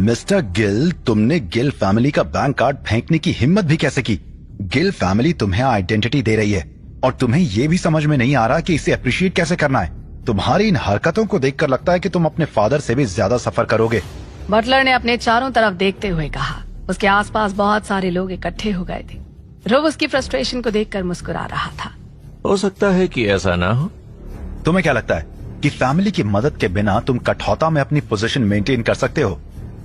Mister Gill, तुमने Gill family का bank card फेंकने की हिम्मत भी कैसे की? गिल फैमिली तुम्हें आइडेंटिटी दे रही है और तुम्हें ये भी समझ में नहीं आ रहा कि इसे अप्रिशिएट कैसे करना है। तुम्हारी इन हरकतों को देखकर लगता है कि तुम अपने फादर से भी ज्यादा सफर करोगे। बटलर ने अपने चारों तरफ देखते हुए कहा। उसके आसपास बहुत सारे लोग इकट्ठे हो गए थे। ध्रुव उसकी फ्रस्ट्रेशन को देखकर मुस्कुरा रहा था। हो सकता है कि ऐसा ना हो। तुम्हें क्या लगता है कि फैमिली की मदद के बिना तुम कठौता में अपनी पोजीशन मेंटेन कर सकते हो?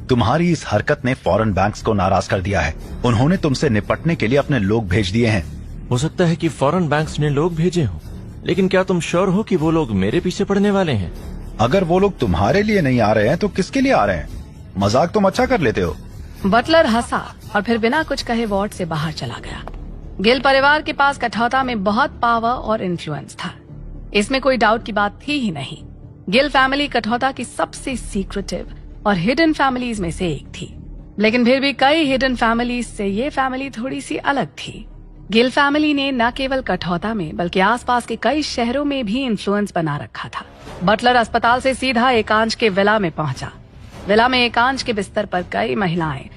तुम्हारी इस हरकत ने फॉरेन बैंक्स को नाराज कर दिया है। उन्होंने तुमसे निपटने के लिए अपने लोग भेज दिए हैं। हो सकता है कि फॉरेन बैंक्स ने लोग भेजे हों, लेकिन क्या तुम श्योर हो कि वो लोग मेरे पीछे पड़ने वाले हैं? अगर वो लोग तुम्हारे लिए नहीं आ रहे हैं तो किसके लिए आ रहे हैं? मजाक तुम अच्छा कर लेते हो। बटलर हंसा और फिर बिना कुछ कहे वार्ड से बाहर चला गया। गिल परिवार के पास कठौता में बहुत पावर और इन्फ्लुएंस था, इसमें कोई डाउट की बात थी ही नहीं। गिल फैमिली कठौता की सबसे सीक्रेटिव और हिडन फैमिलीज में से एक थी, लेकिन फिर भी कई हिडन फैमिलीज से ये फैमिली थोड़ी सी अलग थी। गिल फैमिली ने न केवल कठौता में बल्कि आसपास के कई शहरों में भी इन्फ्लुएंस बना रखा था। बटलर अस्पताल से सीधा एकांश के विला में पहुंचा। विला में एकांश के बिस्तर पर कई महिलाएं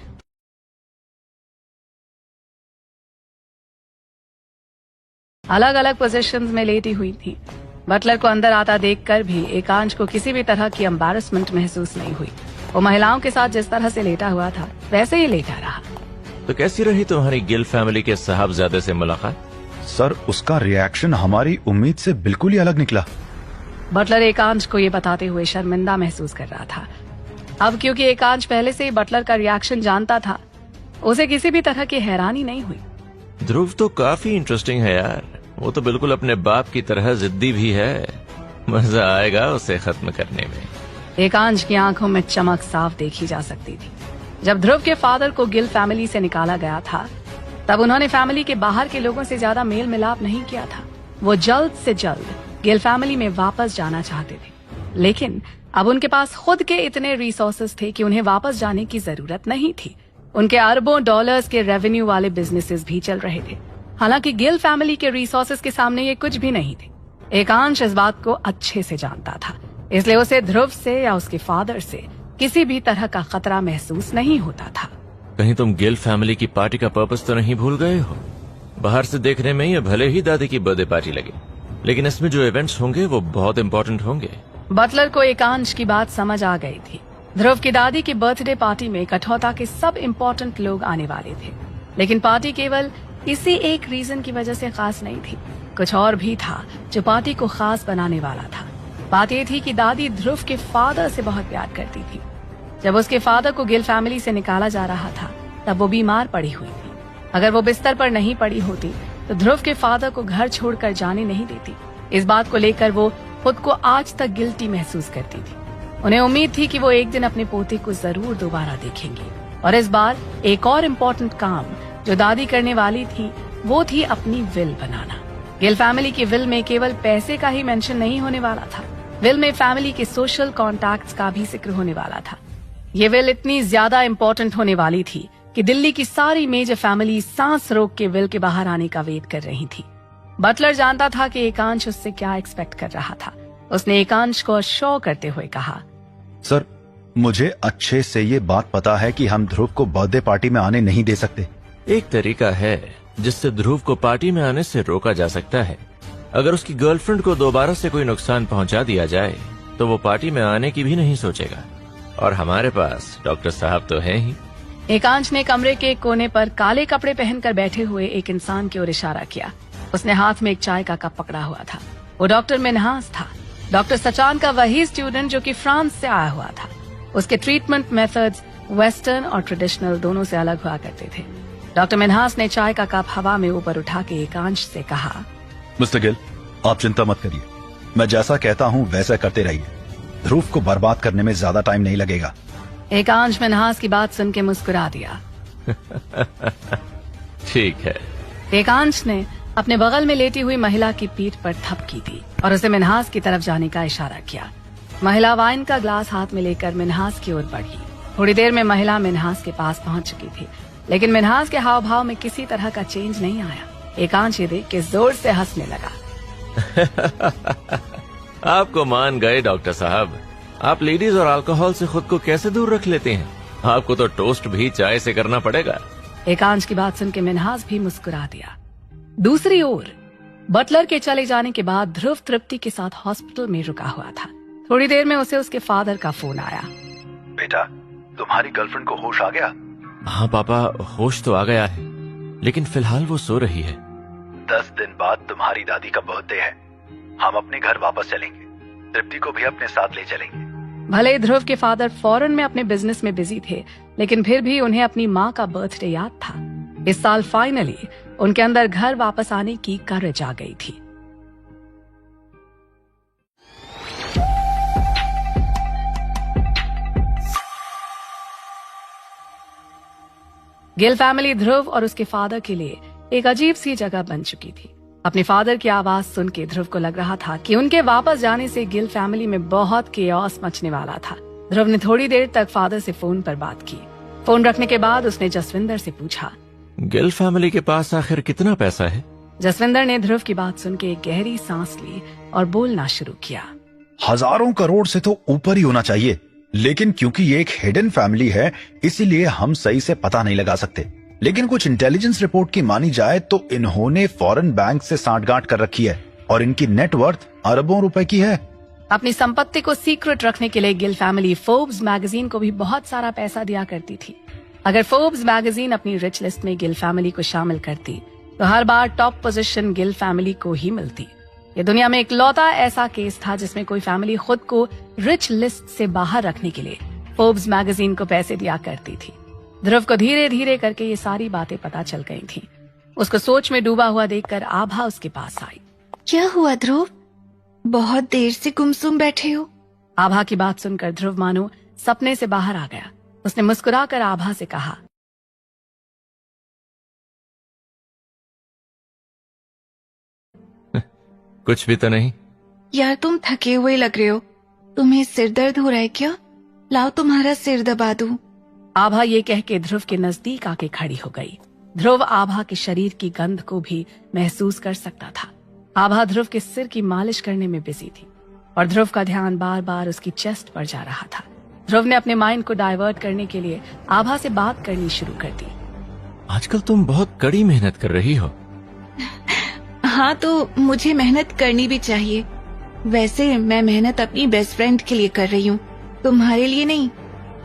अलग अलग पोजीशंस में लेटी हुई थी। बटलर को अंदर आता देखकर भी एकांश को किसी भी तरह की एम्बैरेसमेंट महसूस नहीं हुई। वो महिलाओं के साथ जिस तरह से लेटा हुआ था वैसे ही लेटा रहा। तो कैसी रही तुम्हारी गिल फैमिली के साहबजादे से मुलाकात? सर, उसका रिएक्शन हमारी उम्मीद से बिल्कुल ही अलग निकला। बटलर एकांश को ये बताते हुए शर्मिंदा महसूस कर रहा था। अब क्योंकि एकांश पहले से ही बटलर का रिएक्शन जानता था, उसे किसी भी तरह की हैरानी नहीं हुई। ध्रुव तो काफी इंटरेस्टिंग है यार। वो तो बिल्कुल अपने बाप की तरह जिद्दी भी है। मजा आएगा उसे खत्म करने में। एकांश की आंखों में चमक साफ देखी जा सकती थी। जब ध्रुव के फादर को गिल फैमिली से निकाला गया था, तब उन्होंने फैमिली के बाहर के लोगों से ज्यादा मेल मिलाप नहीं किया था। वो जल्द से जल्द गिल फैमिली में वापस जाना चाहते थे, लेकिन अब उनके पास खुद के इतने रिसोर्सेज थे कि उन्हें वापस जाने की जरूरत नहीं थी। उनके अरबों डॉलर्स के रेवेन्यू वाले बिजनेसेस भी चल रहे थे। हालांकि गिल फैमिली के रिसोर्सेज के सामने ये कुछ भी नहीं थे। एकांश इस बात को अच्छे से जानता था, इसलिए उसे ध्रुव से या उसके फादर से किसी भी तरह का खतरा महसूस नहीं होता था। कहीं तुम गिल फैमिली की पार्टी का पर्पस तो नहीं भूल गए हो? बाहर से देखने में ये भले ही दादी की बर्थडे पार्टी लगे, लेकिन इसमें जो इवेंट्स होंगे वो बहुत इम्पोर्टेंट होंगे। बटलर को एकांश की बात समझ आ गई थी। ध्रुव की दादी की बर्थडे पार्टी में कठौता के सब इम्पोर्टेंट लोग आने वाले थे, लेकिन पार्टी केवल इसी एक रीजन की वजह से खास नहीं थी। कुछ और भी था जो पार्टी को खास बनाने वाला था। बात ये थी कि दादी ध्रुव के फादर से बहुत प्यार करती थी। जब उसके फादर को गिल फैमिली से निकाला जा रहा था, तब वो बीमार पड़ी हुई थी। अगर वो बिस्तर पर नहीं पड़ी होती तो ध्रुव के फादर को घर छोड़कर जाने नहीं देती। इस बात को लेकर वो खुद को आज तक गिल्टी महसूस करती थी। उन्हें उम्मीद थी कि वो एक दिन अपने पोते को जरूर दोबारा देखेंगे, और इस बार एक और इम्पोर्टेंट काम जो दादी करने वाली थी वो थी अपनी विल बनाना। गिल फैमिली की विल में केवल पैसे का ही मेंशन नहीं होने वाला था। विल में फैमिली के सोशल कॉन्टैक्ट्स का भी जिक्र होने वाला था। ये विल इतनी ज्यादा इम्पोर्टेंट होने वाली थी कि दिल्ली की सारी मेजर फैमिली सांस रोक के विल के बाहर आने का वेट कर रही थी। बटलर जानता था कि एकांश उससे क्या एक्सपेक्ट कर रहा था। उसने एकांश को अश्योर करते हुए कहा, सर, मुझे अच्छे से ये बात पता है कि हम ध्रुव को बर्थडे पार्टी में आने नहीं दे सकते। एक तरीका है जिससे ध्रुव को पार्टी में आने से रोका जा सकता है। अगर उसकी गर्लफ्रेंड को दोबारा से कोई नुकसान पहुंचा दिया जाए तो वो पार्टी में आने की भी नहीं सोचेगा, और हमारे पास डॉक्टर साहब तो हैं ही। एकांश ने कमरे के एक कोने पर काले कपड़े पहनकर बैठे हुए एक इंसान की ओर इशारा किया। उसने हाथ में एक चाय का कप पकड़ा हुआ था। वो डॉक्टर मिन्हास था, डॉक्टर सचान का वही स्टूडेंट जो कि फ्रांस से आया हुआ था। उसके ट्रीटमेंट मेथड्स वेस्टर्न और ट्रेडिशनल दोनों से अलग हुआ करते थे। डॉक्टर मिन्हास ने चाय का कप हवा में ऊपर उठा के एकांश से कहा, मिस्टर गिल, आप चिंता मत करिए। मैं जैसा कहता हूँ वैसा करते रहिए। ध्रुव को बर्बाद करने में ज्यादा टाइम नहीं लगेगा। एकांश मिन्हास की बात सुन के मुस्कुरा दिया। ठीक है। एकांश ने अपने बगल में लेटी हुई महिला की पीठ पर थपकी दी और उसे मिन्हास की तरफ जाने का इशारा किया। महिला वाइन का ग्लास हाथ में लेकर मिन्हास की ओर बढ़ी। थोड़ी देर में महिला मिन्हास के पास पहुंच चुकी थी, लेकिन मिन्हास के हाव भाव में किसी तरह का चेंज नहीं आया। एकांश ये देख के जोर से हंसने लगा। आपको मान गए डॉक्टर साहब। आप लेडीज और अल्कोहल से खुद को कैसे दूर रख लेते हैं? आपको तो टोस्ट भी चाय से करना पड़ेगा। एकांश की बात सुन के मिन्हास भी मुस्कुरा दिया। दूसरी ओर बटलर के चले जाने के बाद ध्रुव तृप्ति के साथ हॉस्पिटल में रुका हुआ था। थोड़ी देर में उसे उसके फादर का फोन आया। बेटा, तुम्हारी गर्लफ्रेंड को होश आ गया? हाँ पापा, होश तो आ गया है, लेकिन फिलहाल वो सो रही है। 10 दिन बाद तुम्हारी दादी का बर्थडे है। हम अपने घर वापस चलेंगे। तृप्ति को भी अपने साथ ले चलेंगे। भले ही ध्रुव के फादर फॉरेन में अपने बिजनेस में बिजी थे, लेकिन फिर भी उन्हें अपनी माँ का बर्थडे याद था। इस साल फाइनली उनके अंदर घर वापस आने की करेज आ गई थी। गिल फैमिली ध्रुव और उसके फादर के लिए एक अजीब सी जगह बन चुकी थी। अपने फादर की आवाज सुन के ध्रुव को लग रहा था कि उनके वापस जाने से गिल फैमिली में बहुत केओस मचने वाला था। ध्रुव ने थोड़ी देर तक फादर से फोन पर बात की। फोन रखने के बाद उसने जसविंदर से पूछा, गिल फैमिली के पास आखिर कितना पैसा है? जसविंदर ने ध्रुव की बात सुन के एक गहरी सांस ली और बोलना शुरू किया। हजारों करोड़ से तो ऊपर ही होना चाहिए, लेकिन क्योंकि ये एक हिडन फैमिली है, इसीलिए हम सही से पता नहीं लगा सकते। लेकिन कुछ इंटेलिजेंस रिपोर्ट की मानी जाए तो इन्होंने फॉरेन बैंक से सांठगांठ कर रखी है और इनकी नेटवर्थ अरबों रुपए की है। अपनी संपत्ति को सीक्रेट रखने के लिए गिल फैमिली फोर्ब्स मैगजीन को भी बहुत सारा पैसा दिया करती थी। अगर फोर्ब्स मैगजीन अपनी रिच लिस्ट में गिल फैमिली को शामिल करती तो हर बार टॉप पोजीशन गिल फैमिली को ही मिलती। ये दुनिया में इकलौता ऐसा केस था जिसमें कोई फैमिली खुद को रिच लिस्ट से बाहर रखने के लिए फोर्ब्स मैगजीन को पैसे दिया करती थी। ध्रुव को धीरे धीरे करके ये सारी बातें पता चल गई थीं। उसको सोच में डूबा हुआ देखकर आभा उसके पास आई। क्या हुआ ध्रुव, बहुत देर से गुमसुम बैठे हो? आभा की बात सुनकर ध्रुव मानो सपने से बाहर आ गया। उसने मुस्कुराकर आभा से कहा, कुछ भी तो नहीं। यार तुम थके हुए लग रहे हो, तुम्हें सिर दर्द हो रहा है क्या? लाओ तुम्हारा सिर दबा दूं। आभा ये कह के ध्रुव के नजदीक आके खड़ी हो गई। ध्रुव आभा के शरीर की गंध को भी महसूस कर सकता था। आभा ध्रुव के सिर की मालिश करने में बिजी थी और ध्रुव का ध्यान बार बार उसकी चेस्ट पर जा रहा था। ध्रुव ने अपने माइंड को डाइवर्ट करने के लिए आभा से बात करनी शुरू कर दी। आजकल तुम बहुत कड़ी मेहनत कर रही हो। हाँ, तो मुझे मेहनत करनी भी चाहिए। वैसे मैं मेहनत अपनी बेस्ट फ्रेंड के लिए कर रही हूँ, तुम्हारे लिए नहीं।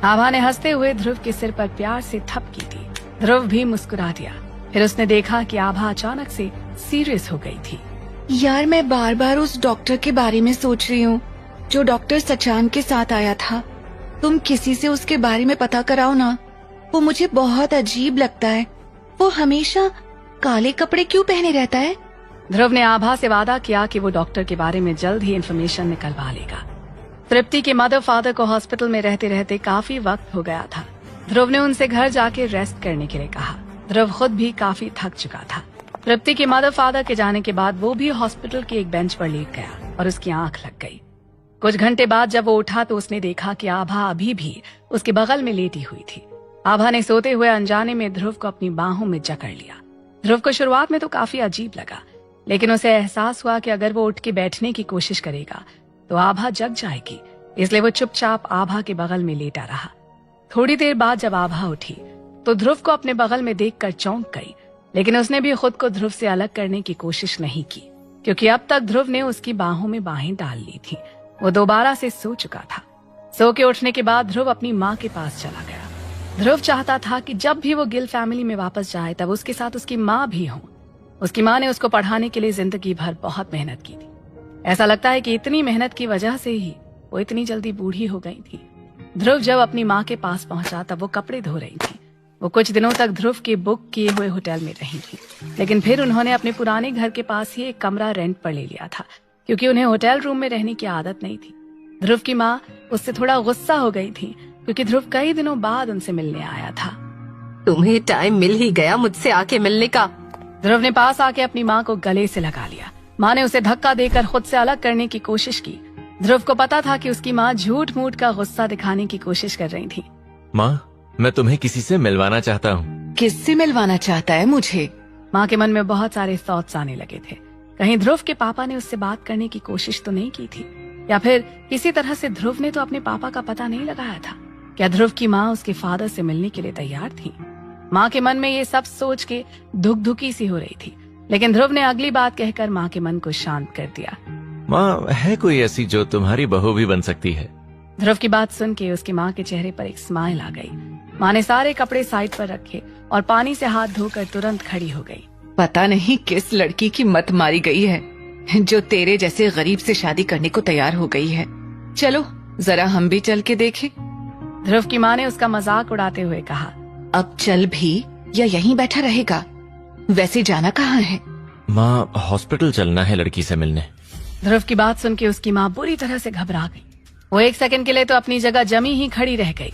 आभा ने हंसते हुए ध्रुव के सिर पर प्यार से थपकी दी। ध्रुव भी मुस्कुरा दिया। फिर उसने देखा कि आभा अचानक से सीरियस हो गई थी। यार मैं बार बार उस डॉक्टर के बारे में सोच रही हूँ जो डॉक्टर सचान के साथ आया था। तुम किसी से उसके बारे में पता कराओ ना, वो मुझे बहुत अजीब लगता है। वो हमेशा काले कपड़े क्यों पहने रहता है? ध्रुव ने आभा से वादा किया कि वो डॉक्टर के बारे में जल्द ही इन्फॉर्मेशन निकलवा लेगा। तृप्ति के मदर फादर को हॉस्पिटल में रहते रहते काफी वक्त हो गया था। ध्रुव ने उनसे घर जाके रेस्ट करने के लिए कहा। ध्रुव खुद भी काफी थक चुका था। तृप्ति के मदर फादर के जाने के बाद वो भी हॉस्पिटल की एक बेंच पर लेट गया और उसकी आंख लग गई। कुछ घंटे बाद जब वो उठा तो उसने देखा कि आभा अभी भी उसके बगल में लेटी हुई थी। आभा ने सोते हुए अनजाने में ध्रुव को अपनी बाहों में जकड़ लिया। ध्रुव को शुरुआत में तो काफी अजीब लगा, लेकिन उसे एहसास हुआ कि अगर वो उठ के बैठने की कोशिश करेगा तो आभा जग जाएगी, इसलिए वो चुपचाप आभा के बगल में लेटा रहा। थोड़ी देर बाद जब आभा उठी तो ध्रुव को अपने बगल में देखकर चौंक गई, लेकिन उसने भी खुद को ध्रुव से अलग करने की कोशिश नहीं की, क्योंकि अब तक ध्रुव ने उसकी बाहों में बाहें डाल ली थी। वो दोबारा से सो चुका था। सो के उठने के बाद ध्रुव अपनी माँ के पास चला गया। ध्रुव चाहता था कि जब भी वो गिल फैमिली में वापस जाए तब उसके साथ उसकी माँ भी हो। उसकी माँ ने उसको पढ़ाने के लिए जिंदगी भर बहुत मेहनत की थी। ऐसा लगता है कि इतनी मेहनत की वजह से ही वो इतनी जल्दी बूढ़ी हो गई थी। ध्रुव जब अपनी माँ के पास पहुंचा तब वो कपड़े धो रही थी। वो कुछ दिनों तक ध्रुव के बुक किए हुए होटल में रही थी, लेकिन फिर उन्होंने अपने पुराने घर के पास ही एक कमरा रेंट पर ले लिया था, क्योंकि उन्हें होटल रूम में रहने की आदत नहीं थी। ध्रुव की माँ उससे थोड़ा गुस्सा हो गई थी, क्योंकि ध्रुव कई दिनों बाद उनसे मिलने आया था। तुम्हें टाइम मिल ही गया मुझसे आके मिलने का। ध्रुव ने पास आके अपनी माँ को गले से लगा लिया। माँ ने उसे धक्का देकर खुद से अलग करने की कोशिश की। ध्रुव को पता था कि उसकी माँ झूठ मूठ का गुस्सा दिखाने की कोशिश कर रही थी। माँ, मैं तुम्हें किसी से मिलवाना चाहता हूँ। किससे मिलवाना चाहता है मुझे? माँ के मन में बहुत सारे थॉट्स आने लगे थे। कहीं ध्रुव के पापा ने उससे बात करने की कोशिश तो नहीं की थी, या फिर किसी तरह से ध्रुव ने तो अपने पापा का पता नहीं लगाया था। क्या ध्रुव की माँ उसके फादर से मिलने के लिए तैयार थी? माँ के मन में ये सब सोच के धुकधुकी सी हो रही थी, लेकिन ध्रुव ने अगली बात कहकर माँ के मन को शांत कर दिया। माँ, है कोई ऐसी जो तुम्हारी बहू भी बन सकती है? ध्रुव की बात सुन के उसकी माँ के चेहरे पर एक स्माइल आ गई। माँ ने सारे कपड़े साइड पर रखे और पानी से हाथ धोकर तुरंत खड़ी हो गई। पता नहीं किस लड़की की मत मारी गई है जो तेरे जैसे गरीब से शादी करने को तैयार हो गई है। चलो जरा हम भी चल के देखें। ध्रुव की माँ ने उसका मजाक उड़ाते हुए कहा, अब चल भी या यहीं बैठा रहेगा? वैसे जाना कहाँ है? माँ, हॉस्पिटल चलना है लड़की से मिलने। ध्रुव की बात सुन के उसकी माँ बुरी तरह से घबरा गई। वो एक सेकंड के लिए तो अपनी जगह जमी ही खड़ी रह गई।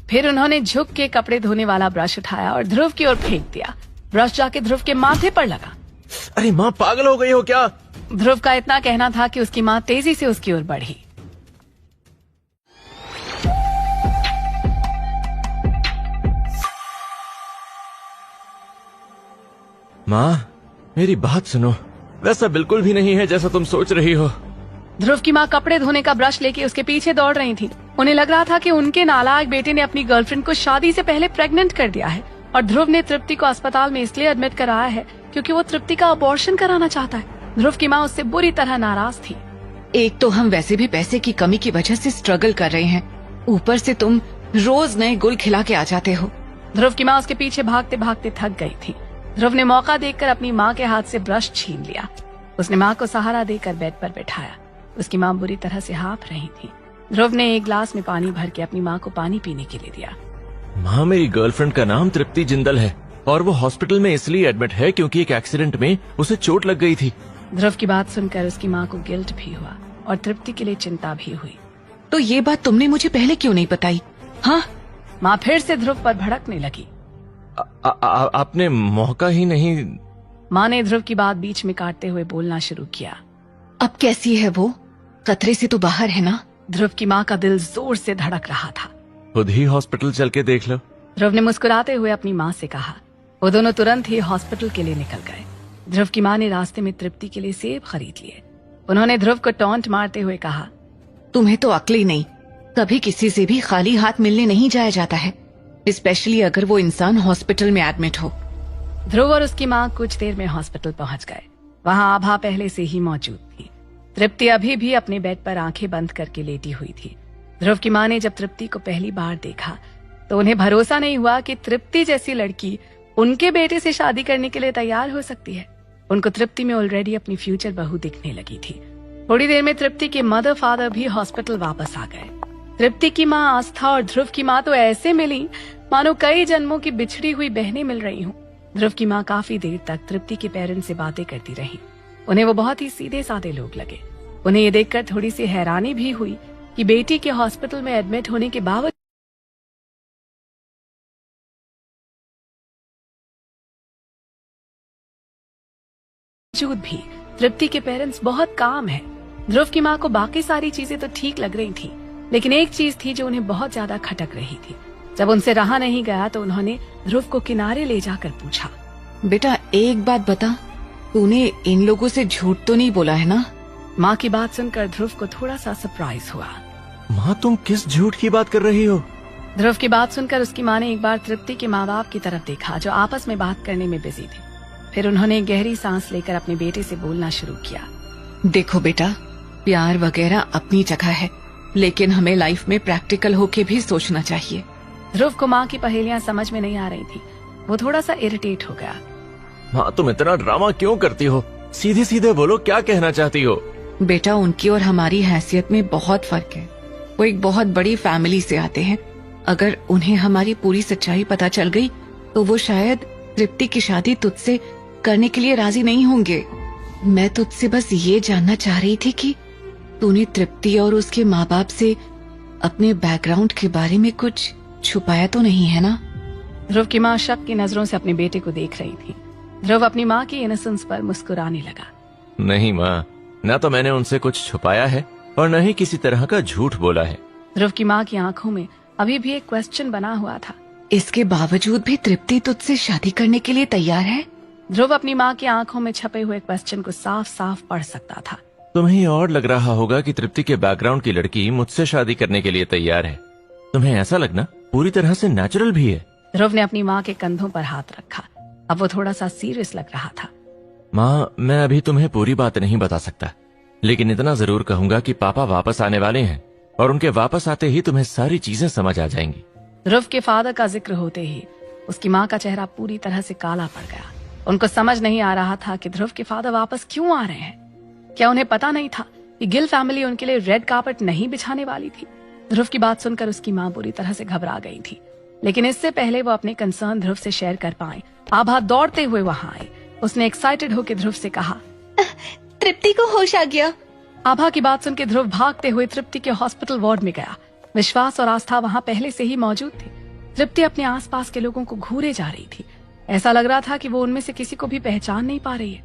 फिर उन्होंने झुक के कपड़े धोने वाला ब्रश उठाया और ध्रुव की ओर फेंक दिया। ब्रश जाके ध्रुव के माथे पर लगा। अरे माँ, पागल हो गई हो क्या? ध्रुव का इतना कहना था कि उसकी माँ तेजी से उसकी ओर बढ़ी। माँ, मेरी बात सुनो, वैसा बिल्कुल भी नहीं है जैसा तुम सोच रही हो। ध्रुव की माँ कपड़े धोने का ब्रश लेके उसके पीछे दौड़ रही थी। उन्हें लग रहा था कि उनके नालायक बेटे ने अपनी गर्लफ्रेंड को शादी से पहले प्रेग्नेंट कर दिया है और ध्रुव ने तृप्ति को अस्पताल में इसलिए एडमिट कराया है क्योंकि वो तृप्ति का अबॉर्शन कराना चाहता है। ध्रुव की माँ उससे बुरी तरह नाराज थी। एक तो हम वैसे भी पैसे की कमी की वजह से स्ट्रगल कर रहे हैं, ऊपर से तुम रोज नए गुल खिला के आ जाते हो। ध्रुव की माँ उसके पीछे भागते भागते थक गई थी। ध्रुव ने मौका देखकर अपनी माँ के हाथ से ब्रश छीन लिया। उसने माँ को सहारा देकर बेड पर बैठाया। उसकी माँ बुरी तरह से हाँफ रही थी। ध्रुव ने एक ग्लास में पानी भर के अपनी माँ को पानी पीने के लिए दिया। माँ, मेरी गर्लफ्रेंड का नाम तृप्ति जिंदल है और वो हॉस्पिटल में इसलिए एडमिट है क्योंकि एक एक्सीडेंट में उसे चोट लग गई थी। ध्रुव की बात सुनकर उसकी माँ को गिल्ट भी हुआ और तृप्ति के लिए चिंता भी हुई। तो ये बात तुमने मुझे पहले क्यों नहीं बताई? हाँ, माँ फिर से ध्रुव पर भड़कने लगी। आपने मौका ही नहीं। माँ ने ध्रुव की बात बीच में काटते हुए बोलना शुरू किया। अब कैसी है वो? खतरे से तो बाहर है ना? ध्रुव की माँ का दिल जोर से धड़क रहा था। खुद ही हॉस्पिटल चल के देख लो। ध्रुव ने मुस्कुराते हुए अपनी माँ से कहा। वो दोनों तुरंत ही हॉस्पिटल के लिए निकल गए। ध्रुव की माँ ने रास्ते में तृप्ति के लिए सेब खरीद लिए। उन्होंने ध्रुव को टॉन्ट मारते हुए कहा, तुम्हें तो अक्ल ही नहीं। कभी किसी से भी खाली हाथ मिलने नहीं जाया जाता है, स्पेशली अगर वो इंसान हॉस्पिटल में एडमिट हो। ध्रुव और उसकी माँ कुछ देर में हॉस्पिटल पहुंच गए। वहाँ आभा पहले से ही मौजूद थी। तृप्ति अभी भी अपने बेड पर आंखें बंद करके लेटी हुई थी। ध्रुव की माँ ने जब तृप्ति को पहली बार देखा तो उन्हें भरोसा नहीं हुआ कि तृप्ति जैसी लड़की उनके बेटे से शादी करने के लिए तैयार हो सकती है। उनको तृप्ति में ऑलरेडी अपनी फ्यूचर बहू दिखने लगी थी। थोड़ी देर में तृप्ति के मदर फादर भी हॉस्पिटल वापस आ गए। तृप्ति की माँ आस्था और ध्रुव की माँ तो ऐसे मिली मानो कई जन्मों की बिछड़ी हुई बहनें मिल रही हूँ। ध्रुव की माँ काफी देर तक तृप्ति के पेरेंट्स से बातें करती रही। उन्हें वो बहुत ही सीधे साधे लोग लगे। उन्हें ये देखकर थोड़ी सी हैरानी भी हुई कि बेटी के हॉस्पिटल में एडमिट होने के बावजूद भी तृप्ति के पेरेंट्स बहुत काम है। ध्रुव की माँ को बाकी सारी चीजें तो ठीक लग रही थी, लेकिन एक चीज थी जो उन्हें बहुत ज्यादा खटक रही थी। जब उनसे रहा नहीं गया तो उन्होंने ध्रुव को किनारे ले जाकर पूछा, बेटा एक बात बता, तूने इन लोगों से झूठ तो नहीं बोला है ना? माँ की बात सुनकर ध्रुव को थोड़ा सा सरप्राइज हुआ। माँ, तुम किस झूठ की बात कर रही हो? ध्रुव की बात सुनकर उसकी माँ ने एक बार तृप्ति के माँ बाप की तरफ देखा जो आपस में बात करने में बिजी थे। फिर उन्होंने गहरी सांस लेकर अपने बेटे से बोलना शुरू किया। देखो बेटा, प्यार वगैरह अपनी जगह है, लेकिन हमें लाइफ में प्रैक्टिकल होके भी सोचना चाहिए। ध्रुव को माँ की पहेलियाँ समझ में नहीं आ रही थी। वो थोड़ा सा इरिटेट हो गया। माँ, तुम इतना ड्रामा क्यों करती हो? सीधे सीधे बोलो, क्या कहना चाहती हो? बेटा, उनकी और हमारी हैसियत में बहुत फर्क है। वो एक बहुत बड़ी फैमिली से आते हैं। अगर उन्हें हमारी पूरी सच्चाई पता चल गई तो वो शायद तृप्ति की शादी तुझसे करने के लिए राजी नहीं होंगे। मैं तुझसे बस ये जानना चाह रही थी कि तूने तृप्ति और उसके माँ बाप से अपने बैकग्राउंड के बारे में कुछ छुपाया तो नहीं है ना? ध्रुव की माँ शक की नजरों से अपने बेटे को देख रही थी। ध्रुव अपनी माँ की इनोसेंस पर मुस्कुराने लगा। नहीं माँ, न तो मैंने उनसे कुछ छुपाया है और न ही किसी तरह का झूठ बोला है। ध्रुव की माँ की आंखों में अभी भी एक क्वेश्चन बना हुआ था। इसके बावजूद भी तृप्ति तुझसे शादी करने के लिए तैयार है? ध्रुव अपनी माँ की आंखों में छपे हुए क्वेश्चन को साफ साफ पढ़ सकता था। तुम्हें और लग रहा होगा कि तृप्ति के बैकग्राउंड की लड़की मुझसे शादी करने के लिए तैयार है। तुम्हें ऐसा लगना पूरी तरह से नेचुरल भी है। ध्रुव ने अपनी माँ के कंधों पर हाथ रखा। अब वो थोड़ा सा सीरियस लग रहा था। माँ, मैं अभी तुम्हें पूरी बात नहीं बता सकता, लेकिन इतना जरूर कहूंगा कि पापा वापस आने वाले हैं और उनके वापस आते ही तुम्हें सारी चीजें समझ आ जाएंगी। ध्रुव के फादर का जिक्र होते ही उसकी माँ का चेहरा पूरी तरह से काला पड़ गया। उनको समझ नहीं आ रहा था कि ध्रुव के फादर वापस क्यों आ रहे हैं। क्या उन्हें पता नहीं था कि गिल फैमिली उनके लिए रेड कार्पेट नहीं बिछाने वाली थी? ध्रुव की बात सुनकर उसकी माँ बुरी तरह से घबरा गई थी, लेकिन इससे पहले वो अपने कंसर्न ध्रुव से शेयर कर पाए, आभा दौड़ते हुए वहां आई। उसने एक्साइटेड होकर ध्रुव से कहा, तृप्ति को होश आ गया। आभा की बात सुनकर ध्रुव भागते हुए तृप्ति के हॉस्पिटल वार्ड में गया। विश्वास और आस्था वहां पहले से ही मौजूद थी। तृप्ति अपने आसपास के लोगों को घूरे जा रही थी। ऐसा लग रहा था कि वो उनमें से किसी को भी पहचान नहीं पा रही है।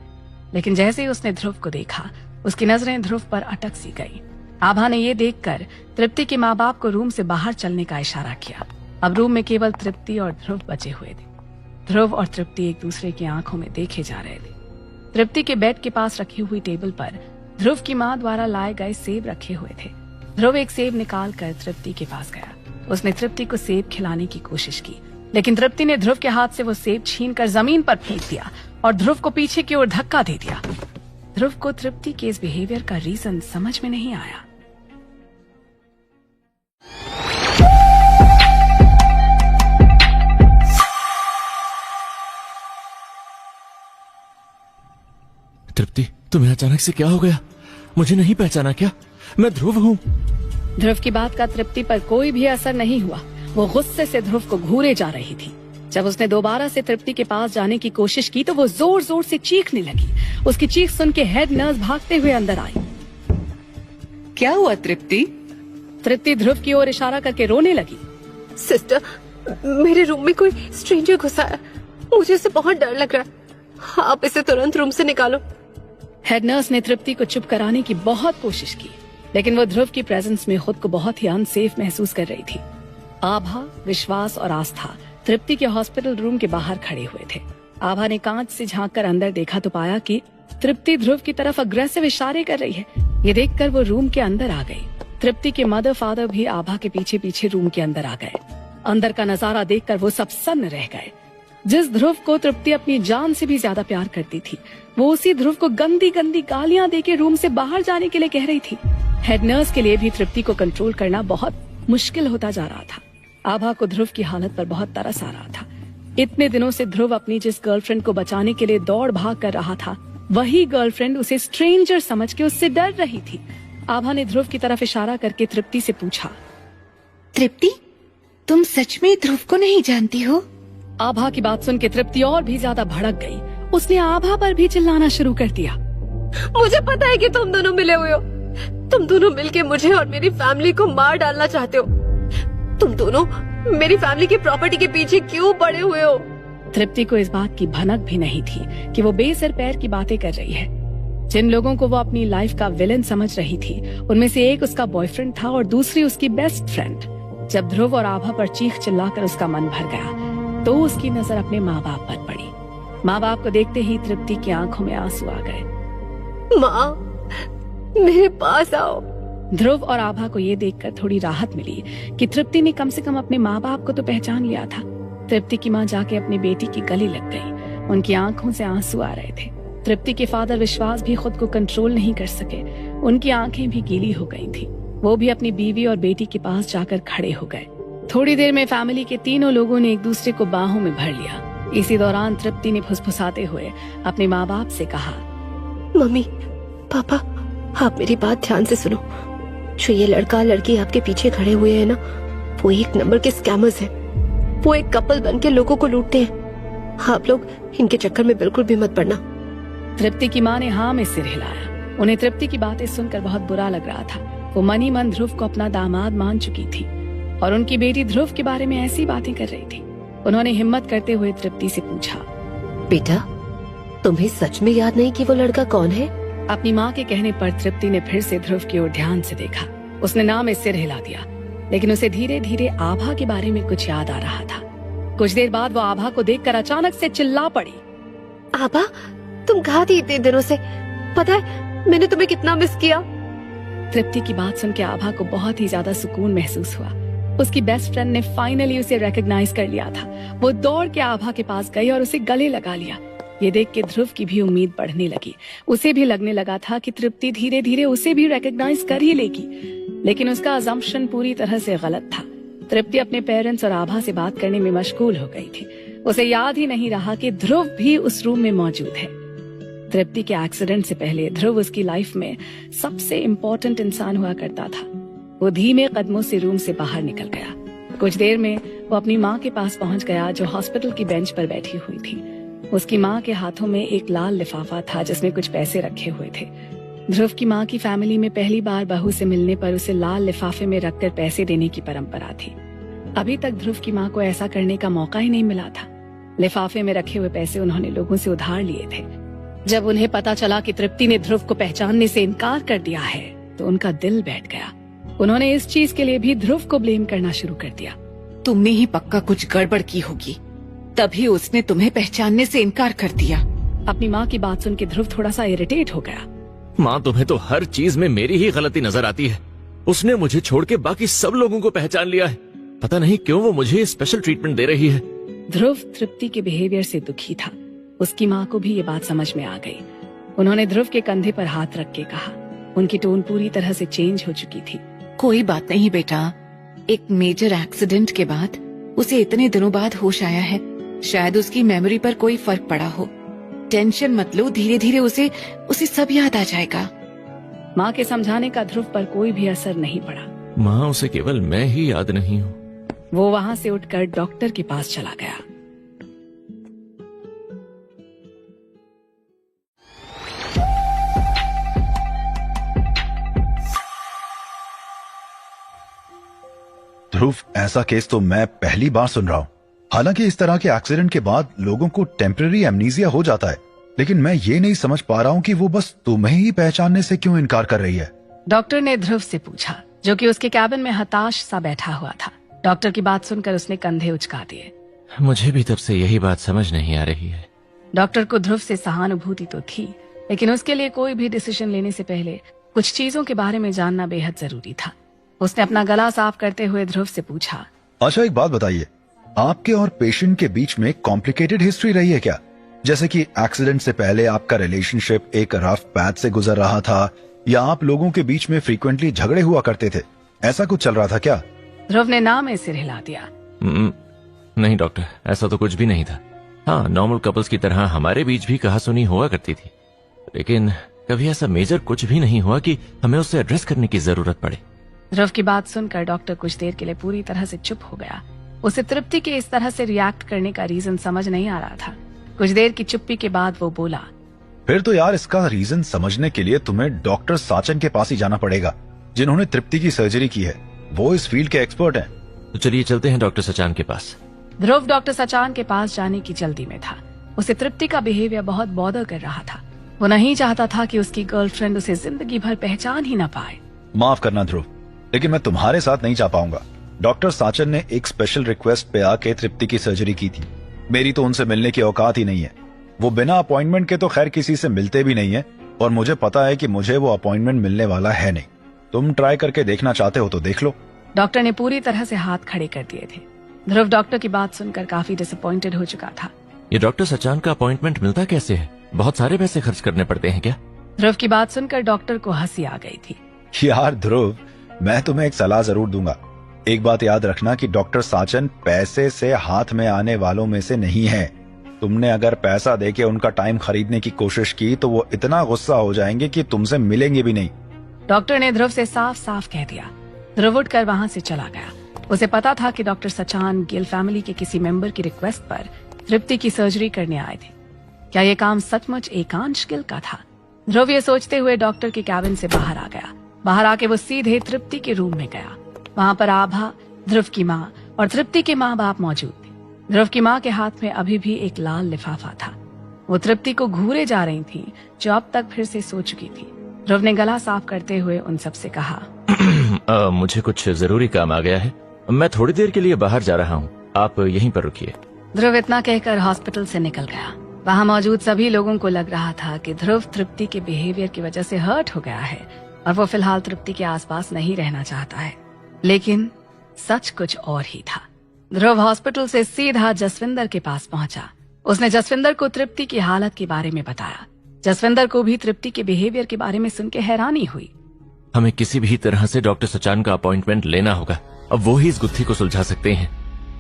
लेकिन जैसे ही उसने ध्रुव को देखा, उसकी नजरें ध्रुव पर अटक सी गई। आभा ने ये देखकर तृप्ति के माँ बाप को रूम से बाहर चलने का इशारा किया। अब रूम में केवल तृप्ति और ध्रुव बचे हुए थे। ध्रुव और तृप्ति एक दूसरे की आंखों में देखे जा रहे थे। तृप्ति के बेड के पास रखी हुई टेबल पर ध्रुव की माँ द्वारा लाए गए सेब रखे हुए थे। ध्रुव एक सेब निकाल कर तृप्ति के पास गया। उसने तृप्ति को सेब खिलाने की कोशिश की, लेकिन तृप्ति ने ध्रुव के हाथ से वो सेब छीनकर जमीन पर फेंक दिया और ध्रुव को पीछे की ओर धक्का दे दिया। ध्रुव को तृप्ति के इस बिहेवियर का रीजन समझ में नहीं आया। तृप्ति, तुम्हें अचानक से क्या हो गया? मुझे नहीं पहचाना क्या? मैं ध्रुव हूँ। ध्रुव की बात का तृप्ति पर कोई भी असर नहीं हुआ। वो गुस्से से ध्रुव को घूरे जा रही थी। जब उसने दोबारा से तृप्ति के पास जाने की कोशिश की तो वो जोर जोर से चीखने लगी। उसकी चीख सुन के हेड नर्स भागते हुए अंदर आई। क्या हुआ तृप्ति? तृप्ति ध्रुव की ओर इशारा करके रोने लगी। सिस्टर, मेरे रूम में कोई स्ट्रेंजर घुसा है। मुझे इससे बहुत डर लग रहा है। आप इसे तुरंत रूम से निकालो। हेड नर्स ने तृप्ति को चुप कराने की बहुत कोशिश की, लेकिन वो ध्रुव की प्रेजेंस में खुद को बहुत ही अनसेफ महसूस कर रही थी। आभा, विश्वास और आस्था तृप्ति के हॉस्पिटल रूम के बाहर खड़े हुए थे। आभा ने कांच से झांककर अंदर देखा तो पाया कि तृप्ति ध्रुव की तरफ अग्रेसिव इशारे कर रही है। ये देखकर वो रूम के अंदर आ गई। तृप्ति के मदर फादर भी आभा के पीछे पीछे रूम के अंदर आ गए। अंदर का नजारा देखकर वो सब सन्न रह गए। जिस ध्रुव को तृप्ति अपनी जान से भी ज्यादा प्यार करती थी, वो उसी ध्रुव को गंदी गंदी गालियां देके रूम से बाहर जाने के लिए कह रही थी। हेड नर्स के लिए भी तृप्ति को कंट्रोल करना बहुत मुश्किल होता जा रहा था। आभा को ध्रुव की हालत पर बहुत तरस आ रहा था। इतने दिनों से ध्रुव अपनी जिस गर्लफ्रेंड को बचाने के लिए दौड़ भाग कर रहा था, वही गर्लफ्रेंड उसे स्ट्रेंजर समझ के उससे डर रही थी। आभा ने ध्रुव की तरफ इशारा करके तृप्ति से पूछा, तृप्ति, तुम सच में ध्रुव को नहीं जानती हो? आभा की बात सुन के तृप्ति और भी ज्यादा भड़क गई। उसने आभा पर भी चिल्लाना शुरू कर दिया। मुझे पता है कि तुम दोनों मिले हुए हो। तुम दोनों मिलके मुझे और मेरी फैमिली को मार डालना चाहते हो। तुम दोनों मेरी फैमिली की प्रॉपर्टी के पीछे क्यों पड़े हुए हो? तृप्ति को इस बात की भनक भी नहीं थी कि वो बेसर पैर की बातें कर रही है। जिन लोगों को वो अपनी लाइफ का विलन समझ रही थी, उनमें से एक उसका बॉयफ्रेंड था और दूसरी उसकी बेस्ट फ्रेंड। जब ध्रुव और आभा पर चीख चिल्लाकर उसका मन भर गया, तो उसकी नजर अपने माँ बाप पर पड़ी। माँ बाप को देखते ही तृप्ति की आंखों में आंसू आ गए। माँ, मेरे पास आओ। ध्रुव और आभा को ये देखकर थोड़ी राहत मिली कि तृप्ति ने कम से कम अपने माँ बाप को तो पहचान लिया था। तृप्ति की माँ जाके अपनी बेटी की गले लग गई। उनकी आंखों से आंसू आ रहे थे। तृप्ति के फादर विश्वास भी खुद को कंट्रोल नहीं कर सके। उनकी आंखें भी गीली हो गई थी। वो भी अपनी बीवी और बेटी के पास जाकर खड़े हो गए। थोड़ी देर में फैमिली के तीनों लोगों ने एक दूसरे को बाहों में भर लिया। इसी दौरान तृप्ति ने फुसफुसाते हुए अपने माँ बाप से कहा, मम्मी, पापा, आप मेरी बात ध्यान से सुनो। जो ये लड़का लड़की आपके पीछे खड़े हुए हैं ना, वो एक नंबर के स्कैमर्स हैं। वो एक कपल बन के लोगों को लूटते हैं। आप लोग इनके चक्कर में बिल्कुल भी मत पड़ना। तृप्ति की माँ ने हाँ में सिर हिलाया। उन्हें तृप्ति की बातें सुनकर बहुत बुरा लग रहा था। वो मन ही मन ध्रुव को अपना दामाद मान चुकी थी और उनकी बेटी ध्रुव के बारे में ऐसी बातें कर रही थी। उन्होंने हिम्मत करते हुए तृप्ति से पूछा, बेटा, तुम्हें सच में याद नहीं कि वो लड़का कौन है? अपनी माँ के कहने पर तृप्ति ने फिर से ध्रुव की ओर ध्यान से देखा। उसने ना में सिर हिला दिया, लेकिन उसे धीरे धीरे आभा के बारे में कुछ याद आ रहा था। कुछ देर बाद वो आभा को देखकर अचानक से चिल्ला पड़ी, आभा, तुम कहाँ थी इतने दिनों से? पता है मैंने तुम्हें कितना मिस किया। तृप्ति की बात सुन के आभा को बहुत ही ज्यादा सुकून महसूस हुआ। उसकी बेस्ट फ्रेंड ने फाइनली उसे रिकॉग्नाइज कर लिया था। वो दौड़ के आभा के पास गई और उसे गले लगा लिया। ये देख के ध्रुव की भी उम्मीद बढ़ने लगी। उसे भी लगने लगा था कि तृप्ति धीरे धीरे उसे भी रिकॉग्नाइज कर ही लेगी, लेकिन उसका अजम्पशन पूरी तरह से गलत था। तृप्ति अपने पेरेंट्स और आभा से बात करने में मशगूल हो गई थी। उसे याद ही नहीं रहा कि ध्रुव भी उस रूम में मौजूद है। तृप्ति के एक्सीडेंट से पहले ध्रुव उसकी लाइफ में सबसे इम्पोर्टेंट इंसान हुआ करता था। वो धीमे कदमों से रूम से बाहर निकल गया। कुछ देर में वो अपनी माँ के पास पहुंच गया, जो हॉस्पिटल की बेंच पर बैठी हुई थी। उसकी माँ के हाथों में एक लाल लिफाफा था जिसमें कुछ पैसे रखे हुए थे। ध्रुव की माँ की फैमिली में पहली बार बहू से मिलने पर उसे लाल लिफाफे में रखकर पैसे देने की परंपरा थी। अभी तक ध्रुव की माँ को ऐसा करने का मौका ही नहीं मिला था। लिफाफे में रखे हुए पैसे उन्होंने लोगों से उधार लिए थे। जब उन्हें पता चला कि तृप्ति ने ध्रुव को पहचानने से इनकार कर दिया है तो उनका दिल बैठ गया। उन्होंने इस चीज के लिए भी ध्रुव को ब्लेम करना शुरू कर दिया। तुमने ही पक्का कुछ गड़बड़ की होगी, तभी उसने तुम्हें पहचानने से इनकार कर दिया। अपनी माँ की बात सुन के ध्रुव थोड़ा सा इरिटेट हो गया। माँ, तुम्हें तो हर चीज में मेरी ही गलती नजर आती है। उसने मुझे छोड़ के बाकी सब लोगों को पहचान लिया है। पता नहीं क्यों वो मुझे स्पेशल ट्रीटमेंट दे रही है। ध्रुव तृप्ति के बिहेवियर से दुखी था। उसकी माँ को भी ये बात समझ में आ गई। उन्होंने ध्रुव के कंधे पर हाथ रख के कहा। उनकी टोन पूरी तरह से चेंज हो चुकी थी। कोई बात नहीं बेटा, एक मेजर एक्सीडेंट के बाद उसे इतने दिनों बाद होश आया है। शायद उसकी मेमोरी पर कोई फर्क पड़ा हो। टेंशन मत लो, धीरे धीरे उसे सब याद आ जाएगा। माँ के समझाने का ध्रुव पर कोई भी असर नहीं पड़ा। माँ, उसे केवल मैं ही याद नहीं हूँ। वो वहाँ से उठकर डॉक्टर के पास चला गया। ध्रुव, ऐसा केस तो मैं पहली बार सुन रहा हूँ। हालांकि इस तरह के एक्सीडेंट के बाद लोगों को टेम्पररी एमनीजिया हो जाता है, लेकिन मैं ये नहीं समझ पा रहा हूँ कि वो बस तुम्हें ही पहचानने से क्यों इनकार कर रही है। डॉक्टर ने ध्रुव से पूछा, जो कि उसके कैबिन में हताश सा बैठा हुआ था। डॉक्टर की बात सुनकर उसने कंधे उचका दिए। मुझे भी तब से यही बात समझ नहीं आ रही है। डॉक्टर को ध्रुव से सहानुभूति तो थी, लेकिन उसके लिए कोई भी डिसीजन लेने से पहले कुछ चीजों के बारे में जानना बेहद जरूरी था। उसने अपना गला साफ करते हुए ध्रुव से पूछा, अच्छा एक बात बताइए, आपके और पेशेंट के बीच में कॉम्प्लिकेटेड हिस्ट्री रही है क्या? जैसे कि एक्सीडेंट से पहले आपका रिलेशनशिप एक रफ पैच से गुजर रहा था, या आप लोगों के बीच में फ्रीक्वेंटली झगड़े हुआ करते थे, ऐसा कुछ चल रहा था क्या? ध्रुव ने ना में सिर हिला दिया। नहीं डॉक्टर, ऐसा तो कुछ भी नहीं था। हाँ, नॉर्मल कपल्स की तरह हमारे बीच भी कहासुनी हुआ करती थी, लेकिन कभी ऐसा मेजर कुछ भी नहीं हुआ कि हमें उससे एड्रेस करने की जरूरत पड़े। ध्रुव की बात सुनकर डॉक्टर कुछ देर के लिए पूरी तरह से चुप हो गया। उसे तृप्ति के इस तरह से रिएक्ट करने का रीजन समझ नहीं आ रहा था। कुछ देर की चुप्पी के बाद वो बोला, फिर तो यार इसका रीजन समझने के लिए तुम्हें डॉक्टर साचन के पास ही जाना पड़ेगा, जिन्होंने तृप्ति की सर्जरी की है। वो इस फील्ड के एक्सपर्ट हैं। तो चलिए चलते हैं डॉक्टर सचान के पास। ध्रुव डॉक्टर सचान के पास जाने की जल्दी में था। उसे तृप्ति का बिहेवियर बहुत बॉदर कर रहा था। वो नहीं चाहता था कि उसकी गर्लफ्रेंड उसे जिंदगी भर पहचान ही न पाए। माफ करना ध्रुव, लेकिन मैं तुम्हारे साथ नहीं जा पाऊंगा। डॉक्टर साचन ने एक स्पेशल रिक्वेस्ट पे आके तृप्ति की सर्जरी की थी। मेरी तो उनसे मिलने की औकात ही नहीं है। वो बिना अपॉइंटमेंट के तो खैर किसी से मिलते भी नहीं है, और मुझे पता है कि मुझे वो अपॉइंटमेंट मिलने वाला है नहीं। तुम ट्राई करके देखना चाहते हो तो देख लो। डॉक्टर ने पूरी तरह से हाथ खड़े कर दिए थे। ध्रुव डॉक्टर की बात सुनकर काफी डिसअपॉइंटेड हो चुका था। ये डॉक्टर सचान का अपॉइंटमेंट मिलता कैसे है? बहुत सारे पैसे खर्च करने पड़ते हैं क्या? ध्रुव की बात सुनकर डॉक्टर को हंसी आ गई थी। यार ध्रुव, मैं तुम्हें एक सलाह जरूर दूंगा। एक बात याद रखना कि डॉक्टर साचन पैसे से हाथ में आने वालों में से नहीं है। तुमने अगर पैसा देके उनका टाइम खरीदने की कोशिश की तो वो इतना गुस्सा हो जाएंगे कि तुमसे मिलेंगे भी नहीं। डॉक्टर ने ध्रुव से साफ साफ कह दिया। ध्रुव उठकर वहाँ से चला गया। उसे पता था कि डॉक्टर सचान गिल फैमिली के किसी मेंबर की रिक्वेस्ट पर तृप्ति की सर्जरी करने आए थे। क्या ये काम सचमुच एकांश गिल का था? ध्रुव ये सोचते हुए डॉक्टर के कैबिन से बाहर आ गया। बाहर आके वो सीधे तृप्ति के रूम में गया। वहाँ पर आभा, ध्रुव की माँ और तृप्ति के माँ बाप मौजूद थे। ध्रुव की माँ के हाथ में अभी भी एक लाल लिफाफा था। वो तृप्ति को घूरे जा रही थी, जो अब तक फिर से सो चुकी थी। ध्रुव ने गला साफ करते हुए उन सबसे कहा, मुझे कुछ जरूरी काम आ गया है, मैं थोड़ी देर के लिए बाहर जा रहा हूँ, आप यहीं पर रुकिए। ध्रुव इतना कहकर हॉस्पिटल से निकल गया। वहाँ मौजूद सभी लोगों को लग रहा था कि ध्रुव तृप्ति के बिहेवियर की वजह से हर्ट हो गया है और वो फिलहाल तृप्ति के आसपास नहीं रहना चाहता है। लेकिन सच कुछ और ही था। ध्रुव हॉस्पिटल से सीधा जसविंदर के पास पहुंचा। उसने जसविंदर को तृप्ति की हालत के बारे में बताया। जसविंदर को भी तृप्ति के बिहेवियर के बारे में सुन के हैरानी हुई। हमें किसी भी तरह से डॉक्टर सचान का अपॉइंटमेंट लेना होगा। अब वो ही इस गुत्थी को सुलझा सकते हैं।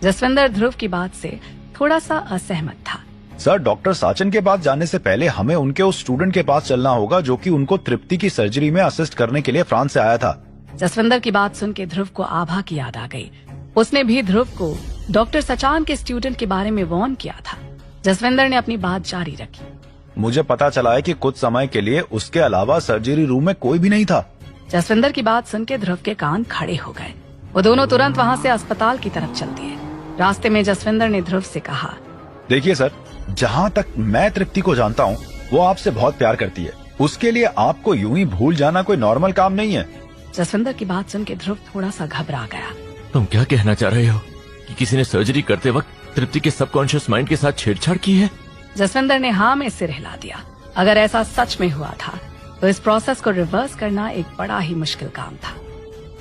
जसविंदर ध्रुव की बात से थोड़ा सा असहमत था। सर, डॉक्टर साचन के पास जाने से पहले हमें उनके उस स्टूडेंट के पास चलना होगा जो कि उनको तृप्ति की सर्जरी में असिस्ट करने के लिए फ्रांस से आया था। जसविंदर की बात सुन के ध्रुव को आभा की याद आ गई। उसने भी ध्रुव को डॉक्टर सचान के स्टूडेंट के बारे में वार्न किया था। जसविंदर ने अपनी बात जारी रखी। मुझे पता चला है कि कुछ समय के लिए उसके अलावा सर्जरी रूम में कोई भी नहीं था। जसविंदर की बात सुन के ध्रुव के कान खड़े हो गए। वो दोनों तुरंत वहाँ से अस्पताल की तरफ चल दिए। रास्ते में जसविंदर ने ध्रुव से कहा, देखिए सर, जहाँ तक मैं तृप्ति को जानता हूँ वो आपसे बहुत प्यार करती है। उसके लिए आपको यूं ही भूल जाना कोई नॉर्मल काम नहीं है। जसविंदर की बात सुन के ध्रुव थोड़ा सा घबरा गया। तुम क्या कहना चाह रहे हो कि किसी ने सर्जरी करते वक्त तृप्ति के सबकॉन्शियस माइंड के साथ छेड़छाड़ की है? जसविंदर ने हाँ में सिर हिला दिया। अगर ऐसा सच में हुआ था तो इस प्रोसेस को रिवर्स करना एक बड़ा ही मुश्किल काम था।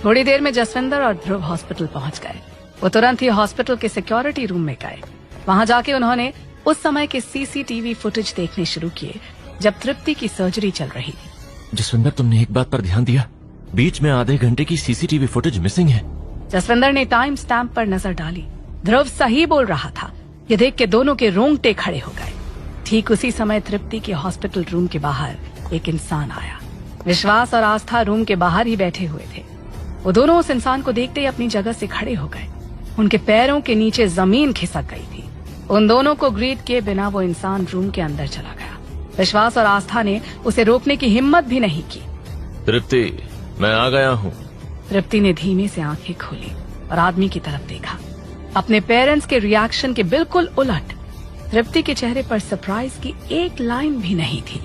थोड़ी देर में जसविंदर और ध्रुव हॉस्पिटल पहुंच गए। वो तुरंत ही हॉस्पिटल के सिक्योरिटी रूम में गए। वहां जाके उन्होंने उस समय के सीसीटीवी फुटेज देखने शुरू किए जब तृप्ति की सर्जरी चल रही थी। जसविंदर, तुमने एक बात पर ध्यान दिया? बीच में आधे घंटे की सीसीटीवी फुटेज मिसिंग है। जसविंदर ने टाइम स्टैम्प पर नजर डाली। ध्रुव सही बोल रहा था। ये देख के दोनों के रोंगटे खड़े हो गए। ठीक उसी समय तृप्ति के हॉस्पिटल रूम के बाहर एक इंसान आया। विश्वास और आस्था रूम के बाहर ही बैठे हुए थे। वो दोनों उस इंसान को देखते ही अपनी जगह से खड़े हो गए। उनके पैरों के नीचे जमीन खिसक गई थी। उन दोनों को ग्रीट किए बिना वो इंसान रूम के अंदर चला गया। विश्वास और आस्था ने उसे रोकने की हिम्मत भी नहीं की। तृप्ति, मैं आ गया हूँ। तृप्ति ने धीमे से आंखें खोली और आदमी की तरफ देखा। अपने पेरेंट्स के रिएक्शन के बिल्कुल उलट तृप्ति के चेहरे पर सरप्राइज की एक लाइन भी नहीं थी।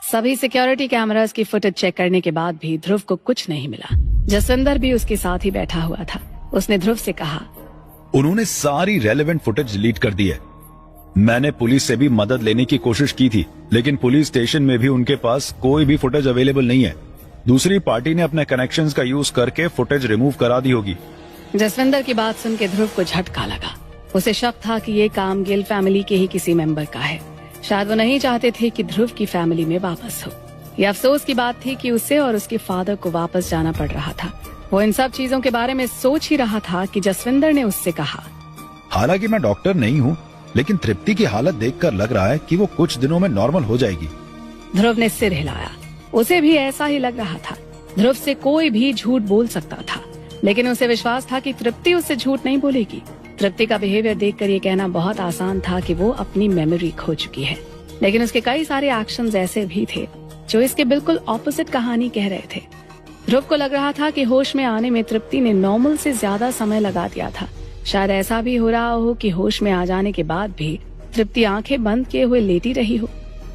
सभी सिक्योरिटी कैमरास की फुटेज चेक करने के बाद भी ध्रुव को कुछ नहीं मिला। जसविंदर भी उसके साथ ही बैठा हुआ था। उसने ध्रुव से कहा, उन्होंने सारी रेलेवेंट फुटेज डिलीट कर दी है। मैंने पुलिस से भी मदद लेने की कोशिश की थी, लेकिन पुलिस स्टेशन में भी उनके पास कोई भी फुटेज अवेलेबल नहीं है। दूसरी पार्टी ने अपने कनेक्शंस का यूज करके फुटेज रिमूव करा दी होगी। जसविंदर की बात सुन के ध्रुव को झटका लगा। उसे शक था कि ये काम गिल फैमिली के ही किसी मेंबर का है। शायद वो नहीं चाहते थे कि ध्रुव की फैमिली में वापस हो। ये अफसोस की बात थी कि उसे और उसके फादर को वापस जाना पड़ रहा था। वो इन सब चीजों के बारे में सोच ही रहा था कि जसविंदर ने उससे कहा, हालांकि मैं डॉक्टर नहीं हूँ, लेकिन तृप्ति की हालत देखकर लग रहा है कि वो कुछ दिनों में नॉर्मल हो जाएगी। ध्रुव ने सिर हिलाया। उसे भी ऐसा ही लग रहा था। ध्रुव से कोई भी झूठ बोल सकता था, लेकिन उसे विश्वास था कि तृप्ति उससे झूठ नहीं बोलेगी। तृप्ति का बिहेवियर देखकर ये कहना बहुत आसान था कि वो अपनी मेमोरी खो चुकी है, लेकिन उसके कई सारे एक्शंस ऐसे भी थे जो इसके बिल्कुल ऑपोजिट कहानी कह रहे थे। ध्रुव को लग रहा था कि होश में आने में तृप्ति ने नॉर्मल से ज्यादा समय लगा दिया था। शायद ऐसा भी हो रहा हो कि होश में आ जाने के बाद भी तृप्ति आंखें बंद किए हुए लेटी रही हो।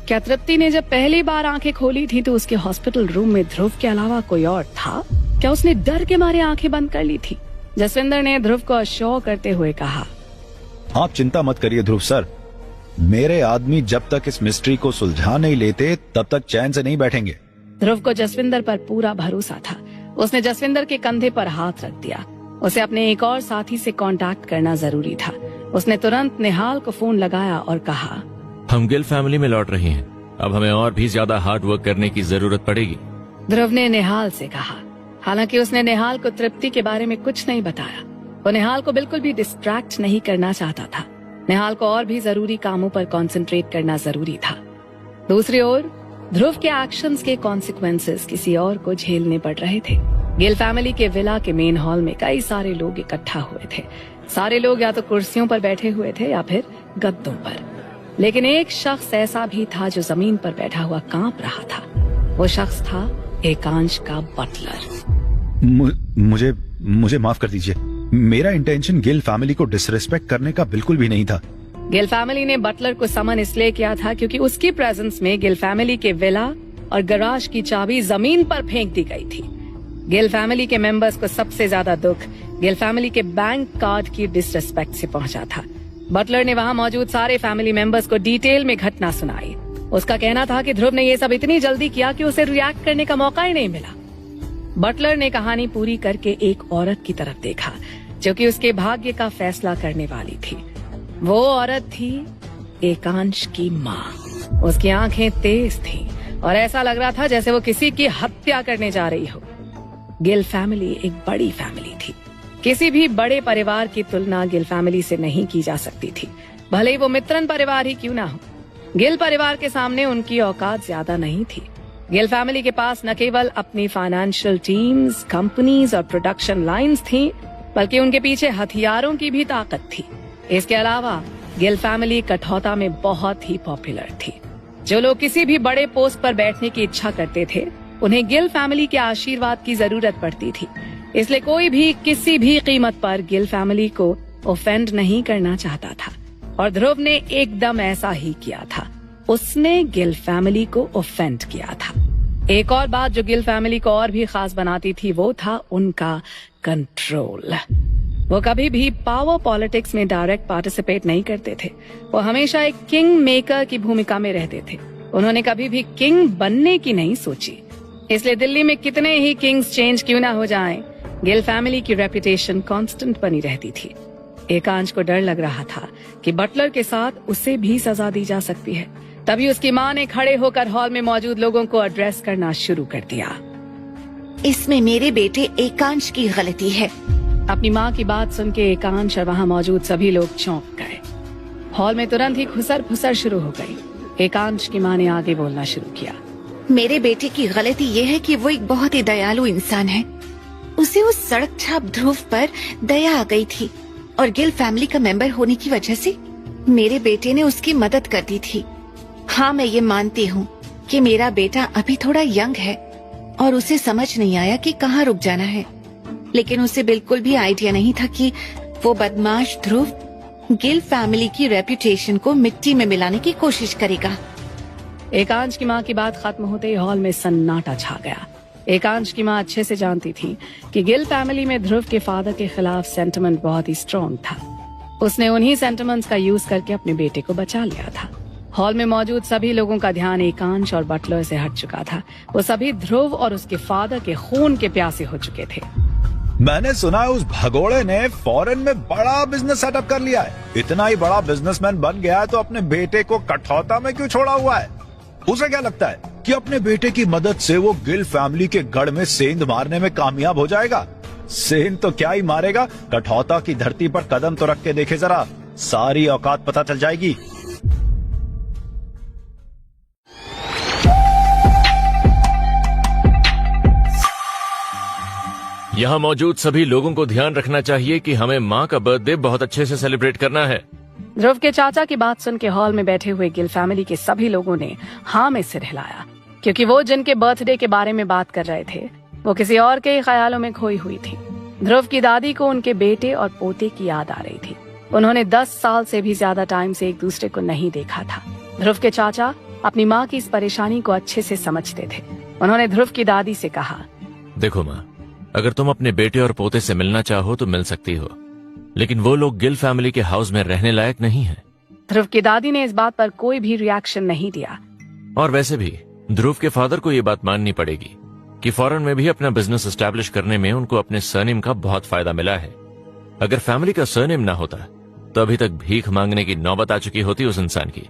क्या तृप्ति ने जब पहली बार आंखें खोली थी तो उसके हॉस्पिटल रूम में ध्रुव के अलावा कोई और था? क्या उसने डर के मारे आंखें बंद कर ली थी? जसविंदर ने ध्रुव को अश्योर करते हुए कहा, आप चिंता मत करिए ध्रुव सर, मेरे आदमी जब तक इस मिस्ट्री को सुलझा नहीं लेते तब तक चैन से नहीं बैठेंगे। ध्रुव को जसविंदर पर पूरा भरोसा था। उसने जसविंदर के कंधे पर हाथ रख दिया। उसे अपने एक और साथी से कांटेक्ट करना जरूरी था। उसने तुरंत निहाल को फोन लगाया और कहा, हम गिल फैमिली में लौट रहे हैं। अब हमें और भी ज्यादा हार्ड वर्क करने की जरूरत पड़ेगी। ध्रुव ने निहाल से कहा। हालांकि उसने निहाल को तृप्ति के बारे में कुछ नहीं बताया। वो निहाल को बिल्कुल भी डिस्ट्रैक्ट नहीं करना चाहता था। निहाल को और भी जरूरी कामों पर कंसंट्रेट करना जरूरी था। दूसरी ओर ध्रुव के एक्शंस के कॉन्सिक्वेंसेस किसी और को झेलने पड़ रहे थे। गिल फैमिली के विला के मेन हॉल में कई सारे लोग इकट्ठा हुए थे। सारे लोग या तो कुर्सियों पर बैठे हुए थे या फिर गद्दों पर, लेकिन एक शख्स ऐसा भी था जो जमीन पर बैठा हुआ कांप रहा था। वो शख्स था एकांश का बटलर। मुझे माफ कर दीजिए। मेरा इंटेंशन गिल फैमिली को डिसरिस्पेक्ट करने का बिल्कुल भी नहीं था। गिल फैमिली ने बटलर को समन इसलिए किया था क्योंकि उसकी प्रेजेंस में गिल फैमिली के विला और गराज की चाबी जमीन पर फेंक दी गई थी। गिल फैमिली के मेंबर्स को सबसे ज्यादा दुख गिल फैमिली के बैंक कार्ड की डिसरिस्पेक्ट से पहुंचा था। बटलर ने वहां मौजूद सारे फैमिली मेंबर्स को डिटेल में घटना सुनाई। उसका कहना था कि ध्रुव ने ये सब इतनी जल्दी किया कि उसे रिएक्ट करने का मौका ही नहीं मिला। बटलर ने कहानी पूरी करके एक औरत की तरफ देखा जो कि उसके भाग्य का फैसला करने वाली थी। वो औरत थी एकांश की माँ। उसकी आंखें तेज थीं और ऐसा लग रहा था जैसे वो किसी की हत्या करने जा रही हो। गिल फैमिली एक बड़ी फैमिली थी। किसी भी बड़े परिवार की तुलना गिल फैमिली से नहीं की जा सकती थी, भले ही वो मित्रन परिवार ही क्यों ना हो। गिल परिवार के सामने उनकी औकात ज्यादा नहीं थी। गिल फैमिली के पास न केवल अपनी फाइनेंशियल टीम्स, कंपनीज और प्रोडक्शन लाइंस थी, बल्कि उनके पीछे हथियारों की भी ताकत थी। इसके अलावा गिल फैमिली कठौता में बहुत ही पॉपुलर थी। जो लोग किसी भी बड़े पोस्ट पर बैठने की इच्छा करते थे, उन्हें गिल फैमिली के आशीर्वाद की जरूरत पड़ती थी। इसलिए कोई भी किसी भी कीमत पर गिल फैमिली को ऑफेंड नहीं करना चाहता था, और ध्रुव ने एकदम ऐसा ही किया था। उसने गिल फैमिली को ऑफेंड किया था। एक और बात जो गिल फैमिली को और भी खास बनाती थी वो था उनका कंट्रोल। वो कभी भी पावर पॉलिटिक्स में डायरेक्ट पार्टिसिपेट नहीं करते थे। वो हमेशा एक किंग मेकर की भूमिका में रहते थे। उन्होंने कभी भी किंग बनने की नहीं सोची। इसलिए दिल्ली में कितने ही किंग्स चेंज क्यों ना हो जाएं, गिल फैमिली की रेपुटेशन कांस्टेंट बनी रहती थी। एकांश को डर लग रहा था कि बटलर के साथ उसे भी सजा दी जा सकती है। तभी उसकी माँ ने खड़े होकर हॉल में मौजूद लोगों को एड्रेस करना शुरू कर दिया। इसमें मेरे बेटे एकांश की गलती है। अपनी माँ की बात सुन के एकांश और वहाँ मौजूद सभी लोग चौंक गए। हॉल में तुरंत ही खुसर फुसर शुरू हो गई। एकांश की माँ ने आगे बोलना शुरू किया। मेरे बेटे की गलती ये है कि वो एक बहुत ही दयालु इंसान है। उसे उस सड़क छाप ध्रुव पर दया आ गई थी और गिल फैमिली का मेंबर होने की वजह से मेरे बेटे ने उसकी मदद कर दी थी। हाँ, मैं ये मानती हूँ कि मेरा बेटा अभी थोड़ा यंग है और उसे समझ नहीं आया कि कहाँ रुक जाना है, लेकिन उसे बिल्कुल भी आइडिया नहीं था कि वो बदमाश ध्रुव गिल फैमिली की रेपुटेशन को मिट्टी में मिलाने की कोशिश करेगा। एकांश की माँ की बात खत्म होते ही हॉल में सन्नाटा छा गया। एकांश की माँ अच्छे से जानती थी कि गिल फैमिली में ध्रुव के फादर के खिलाफ सेंटिमेंट बहुत ही स्ट्रॉन्ग था। उसने उन्हीं सेंटिमेंट्स का यूज करके अपने बेटे को बचा लिया था। हॉल में मौजूद सभी लोगों का ध्यान एकांश और बटलर से हट चुका था। वो सभी ध्रुव और उसके फादर के खून के प्यासे हो चुके थे। मैंने सुना है उस भगोड़े ने फॉरेन में बड़ा बिजनेस सेटअप कर लिया है। इतना ही बड़ा बिजनेसमैन बन गया है तो अपने बेटे को कठौता में क्यों छोड़ा हुआ है? उसे क्या लगता है कि अपने बेटे की मदद से वो गिल फैमिली के गढ़ में सेंध मारने में कामयाब हो जाएगा? सेंध तो क्या ही मारेगा, कठौता की धरती पर कदम तो रख के देखे जरा, सारी औकात पता चल जाएगी। यहाँ मौजूद सभी लोगों को ध्यान रखना चाहिए कि हमें माँ का बर्थडे बहुत अच्छे से सेलिब्रेट करना है। ध्रुव के चाचा की बात सुन के हॉल में बैठे हुए गिल फैमिली के सभी लोगों ने हाँ में सिर हिलाया, क्योंकि वो जिनके बर्थडे के बारे में बात कर रहे थे वो किसी और के ख्यालों में खोई हुई थी। ध्रुव की दादी को उनके बेटे और पोते की याद आ रही थी। उन्होंने 10 साल से भी ज्यादा टाइम से एक दूसरे को नहीं देखा था। ध्रुव के चाचा अपनी माँ की इस परेशानी को अच्छे से समझते थे। उन्होंने ध्रुव की दादी से कहा, देखो माँ, अगर तुम अपने बेटे और पोते से मिलना चाहो तो मिल सकती हो, लेकिन वो लोग गिल फैमिली के हाउस में रहने लायक नहीं है। ध्रुव की दादी ने इस बात पर कोई भी रिएक्शन नहीं दिया। और वैसे भी ध्रुव के फादर को ये बात माननी पड़ेगी कि फॉरेन में भी अपना बिजनेस एस्टैब्लिश करने में उनको अपने सरनेम का बहुत फायदा मिला है। अगर फैमिली का सरनेम ना होता तो अभी तक भीख मांगने की नौबत आ चुकी होती उस इंसान की।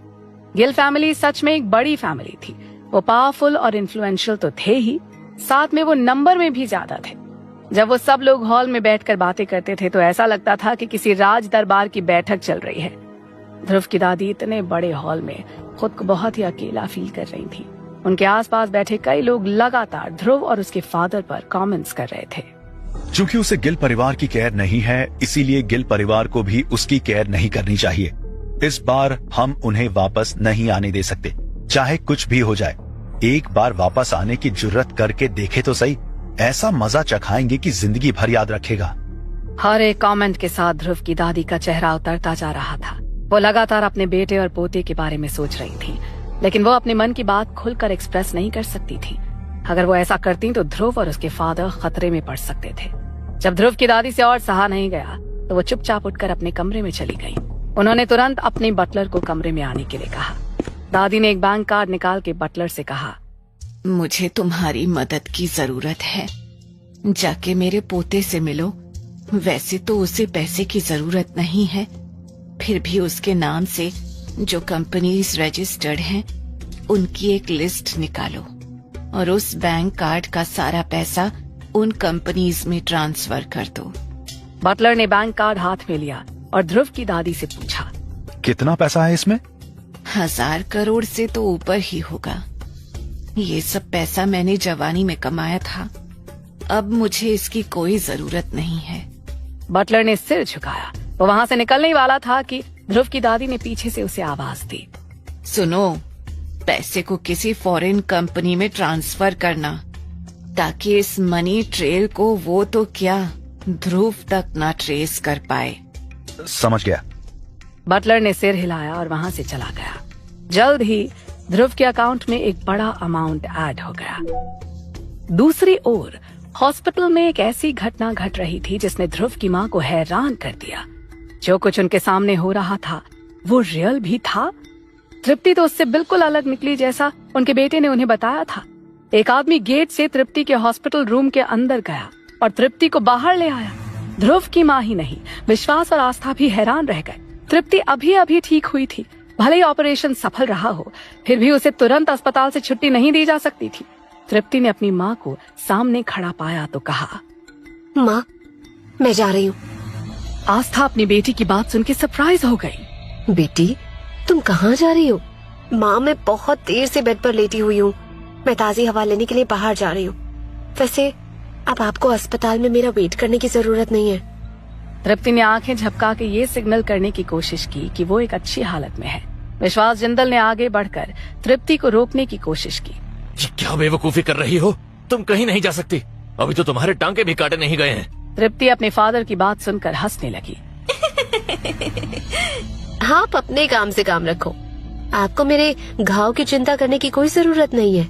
गिल फैमिली सच में एक बड़ी फैमिली थी। वो पावरफुल और इन्फ्लुएंशियल तो थे ही, साथ में वो नंबर में भी ज्यादा थे। जब वो सब लोग हॉल में बैठकर बातें करते थे तो ऐसा लगता था कि किसी राज दरबार की बैठक चल रही है। ध्रुव की दादी इतने बड़े हॉल में खुद को बहुत ही अकेला फील कर रही थी। उनके आसपास बैठे कई लोग लगातार ध्रुव और उसके फादर पर कमेंट्स कर रहे थे। चूंकि उसे गिल परिवार की केयर नहीं है, इसीलिए गिल परिवार को भी उसकी केयर नहीं करनी चाहिए। इस बार हम उन्हें वापस नहीं आने दे सकते, चाहे कुछ भी हो जाए। एक बार वापस आने की जुर्रत करके देखे तो सही, ऐसा मजा चखाएंगे कि जिंदगी भर याद रखेगा। हर एक कमेंट के साथ ध्रुव की दादी का चेहरा उतरता जा रहा था। वो लगातार अपने बेटे और पोते के बारे में सोच रही थी, लेकिन वो अपने मन की बात खुलकर एक्सप्रेस नहीं कर सकती थी। अगर वो ऐसा करती तो ध्रुव और उसके फादर खतरे में पड़ सकते थे। जब ध्रुव की दादी से और सहा नहीं गया तो वो चुपचाप उठकर अपने कमरे में चली गई। उन्होंने तुरंत अपने बटलर को कमरे में आने के लिए कहा। दादी ने एक बैंक कार्ड निकाल के बटलर से कहा, मुझे तुम्हारी मदद की जरूरत है, जाके मेरे पोते से मिलो। वैसे तो उसे पैसे की जरूरत नहीं है, फिर भी उसके नाम से जो कंपनीज रजिस्टर्ड हैं, उनकी एक लिस्ट निकालो और उस बैंक कार्ड का सारा पैसा उन कंपनीज में ट्रांसफर कर दो। बटलर ने बैंक कार्ड हाथ में लिया और ध्रुव की दादी से पूछा, कितना पैसा है इसमें? 1000 करोड़ से तो ऊपर ही होगा। ये सब पैसा मैंने जवानी में कमाया था, अब मुझे इसकी कोई जरूरत नहीं है। बटलर ने सिर झुकाया। वो वहाँ से निकलने ही वाला था कि ध्रुव की दादी ने पीछे से उसे आवाज दी, सुनो, पैसे को किसी फॉरेन कंपनी में ट्रांसफर करना, ताकि इस मनी ट्रेल को वो तो क्या ध्रुव तक ना ट्रेस कर पाए। समझ गया। बटलर ने सिर हिलाया और वहाँ से चला गया। जल्द ही ध्रुव के अकाउंट में एक बड़ा अमाउंट ऐड हो गया। दूसरी ओर हॉस्पिटल में एक ऐसी घटना घट रही थी जिसने ध्रुव की माँ को हैरान कर दिया। जो कुछ उनके सामने हो रहा था वो रियल भी था। तृप्ति तो उससे बिल्कुल अलग निकली जैसा उनके बेटे ने उन्हें बताया था। एक आदमी गेट से तृप्ति के हॉस्पिटल रूम के अंदर गया और तृप्ति को बाहर ले आया। ध्रुव की माँ ही नहीं, विश्वास और आस्था भी हैरान रह गए। तृप्ति अभी अभी ठीक हुई थी। भले ही ऑपरेशन सफल रहा हो, फिर भी उसे तुरंत अस्पताल से छुट्टी नहीं दी जा सकती थी। तृप्ति ने अपनी माँ को सामने खड़ा पाया तो कहा, माँ, मैं जा रही हूँ। आस्था अपनी बेटी की बात सुन के सरप्राइज हो गई। बेटी, तुम कहाँ जा रही हो? माँ, मैं बहुत देर से बेड पर लेटी हुई हूँ। मैं ताजी हवा लेने के लिए बाहर जा रही हूँ। वैसे अब आपको अस्पताल में मेरा वेट करने की जरूरत नहीं है। तृप्ति ने आंखें झपका के ये सिग्नल करने की कोशिश की कि वो एक अच्छी हालत में है। विश्वास जिंदल ने आगे बढ़कर तृप्ति को रोकने की कोशिश की। ये क्या बेवकूफी कर रही हो? तुम कहीं नहीं जा सकती। अभी तो तुम्हारे टांके भी काटे नहीं गए हैं। तृप्ति अपने फादर की बात सुनकर हंसने लगी। आप अपने काम से काम रखो। आपको मेरे घाव की चिंता करने की कोई जरूरत नहीं है।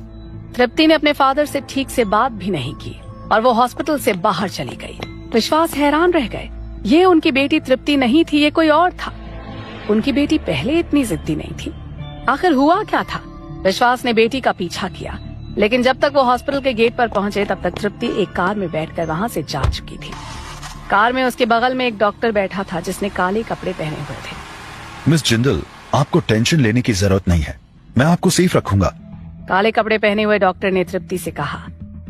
तृप्ति ने अपने फादर से ठीक से बात भी नहीं की और वो हॉस्पिटल से बाहर चली गई। विश्वास हैरान रह गए। ये उनकी बेटी तृप्ति नहीं थी, ये कोई और था। उनकी बेटी पहले इतनी जिद्दी नहीं थी। आखिर हुआ क्या था? विश्वास ने बेटी का पीछा किया, लेकिन जब तक वो हॉस्पिटल के गेट पर पहुंचे तब तक तृप्ति एक कार में बैठकर वहां से जा चुकी थी। कार में उसके बगल में एक डॉक्टर बैठा था जिसने काले कपड़े पहने हुए थे। मिस जिंदल, आपको टेंशन लेने की जरूरत नहीं है, मैं आपको सेफ रखूंगा। काले कपड़े पहने हुए डॉक्टर ने तृप्ति से कहा।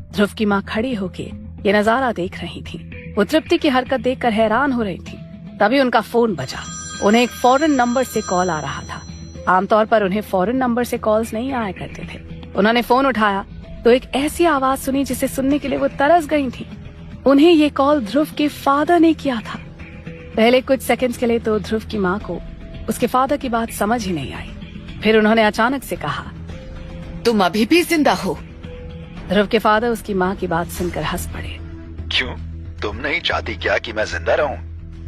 ध्रुव की माँ खड़ी होके ये नजारा देख रही थी। वो तृप्ति की हरकत देखकर हैरान हो रही थी। तभी उनका फोन बजा। उन्हें एक फॉरेन नंबर से कॉल आ रहा था। आमतौर पर उन्हें फॉरेन नंबर से कॉल्स नहीं आया करते थे। उन्होंने फोन उठाया तो एक ऐसी आवाज सुनी जिसे सुनने के लिए वो तरस गई थी। उन्हें ये कॉल ध्रुव के फादर ने किया था। पहले कुछ सेकंड्स के लिए तो ध्रुव की माँ को उसके फादर की बात समझ ही नहीं आई। फिर उन्होंने अचानक से कहा, तुम अभी भी जिंदा हो? ध्रुव के फादर उसकी माँ की बात सुनकर हंस पड़े। क्यों, तुम नहीं चाहती क्या कि मैं जिंदा रहूं?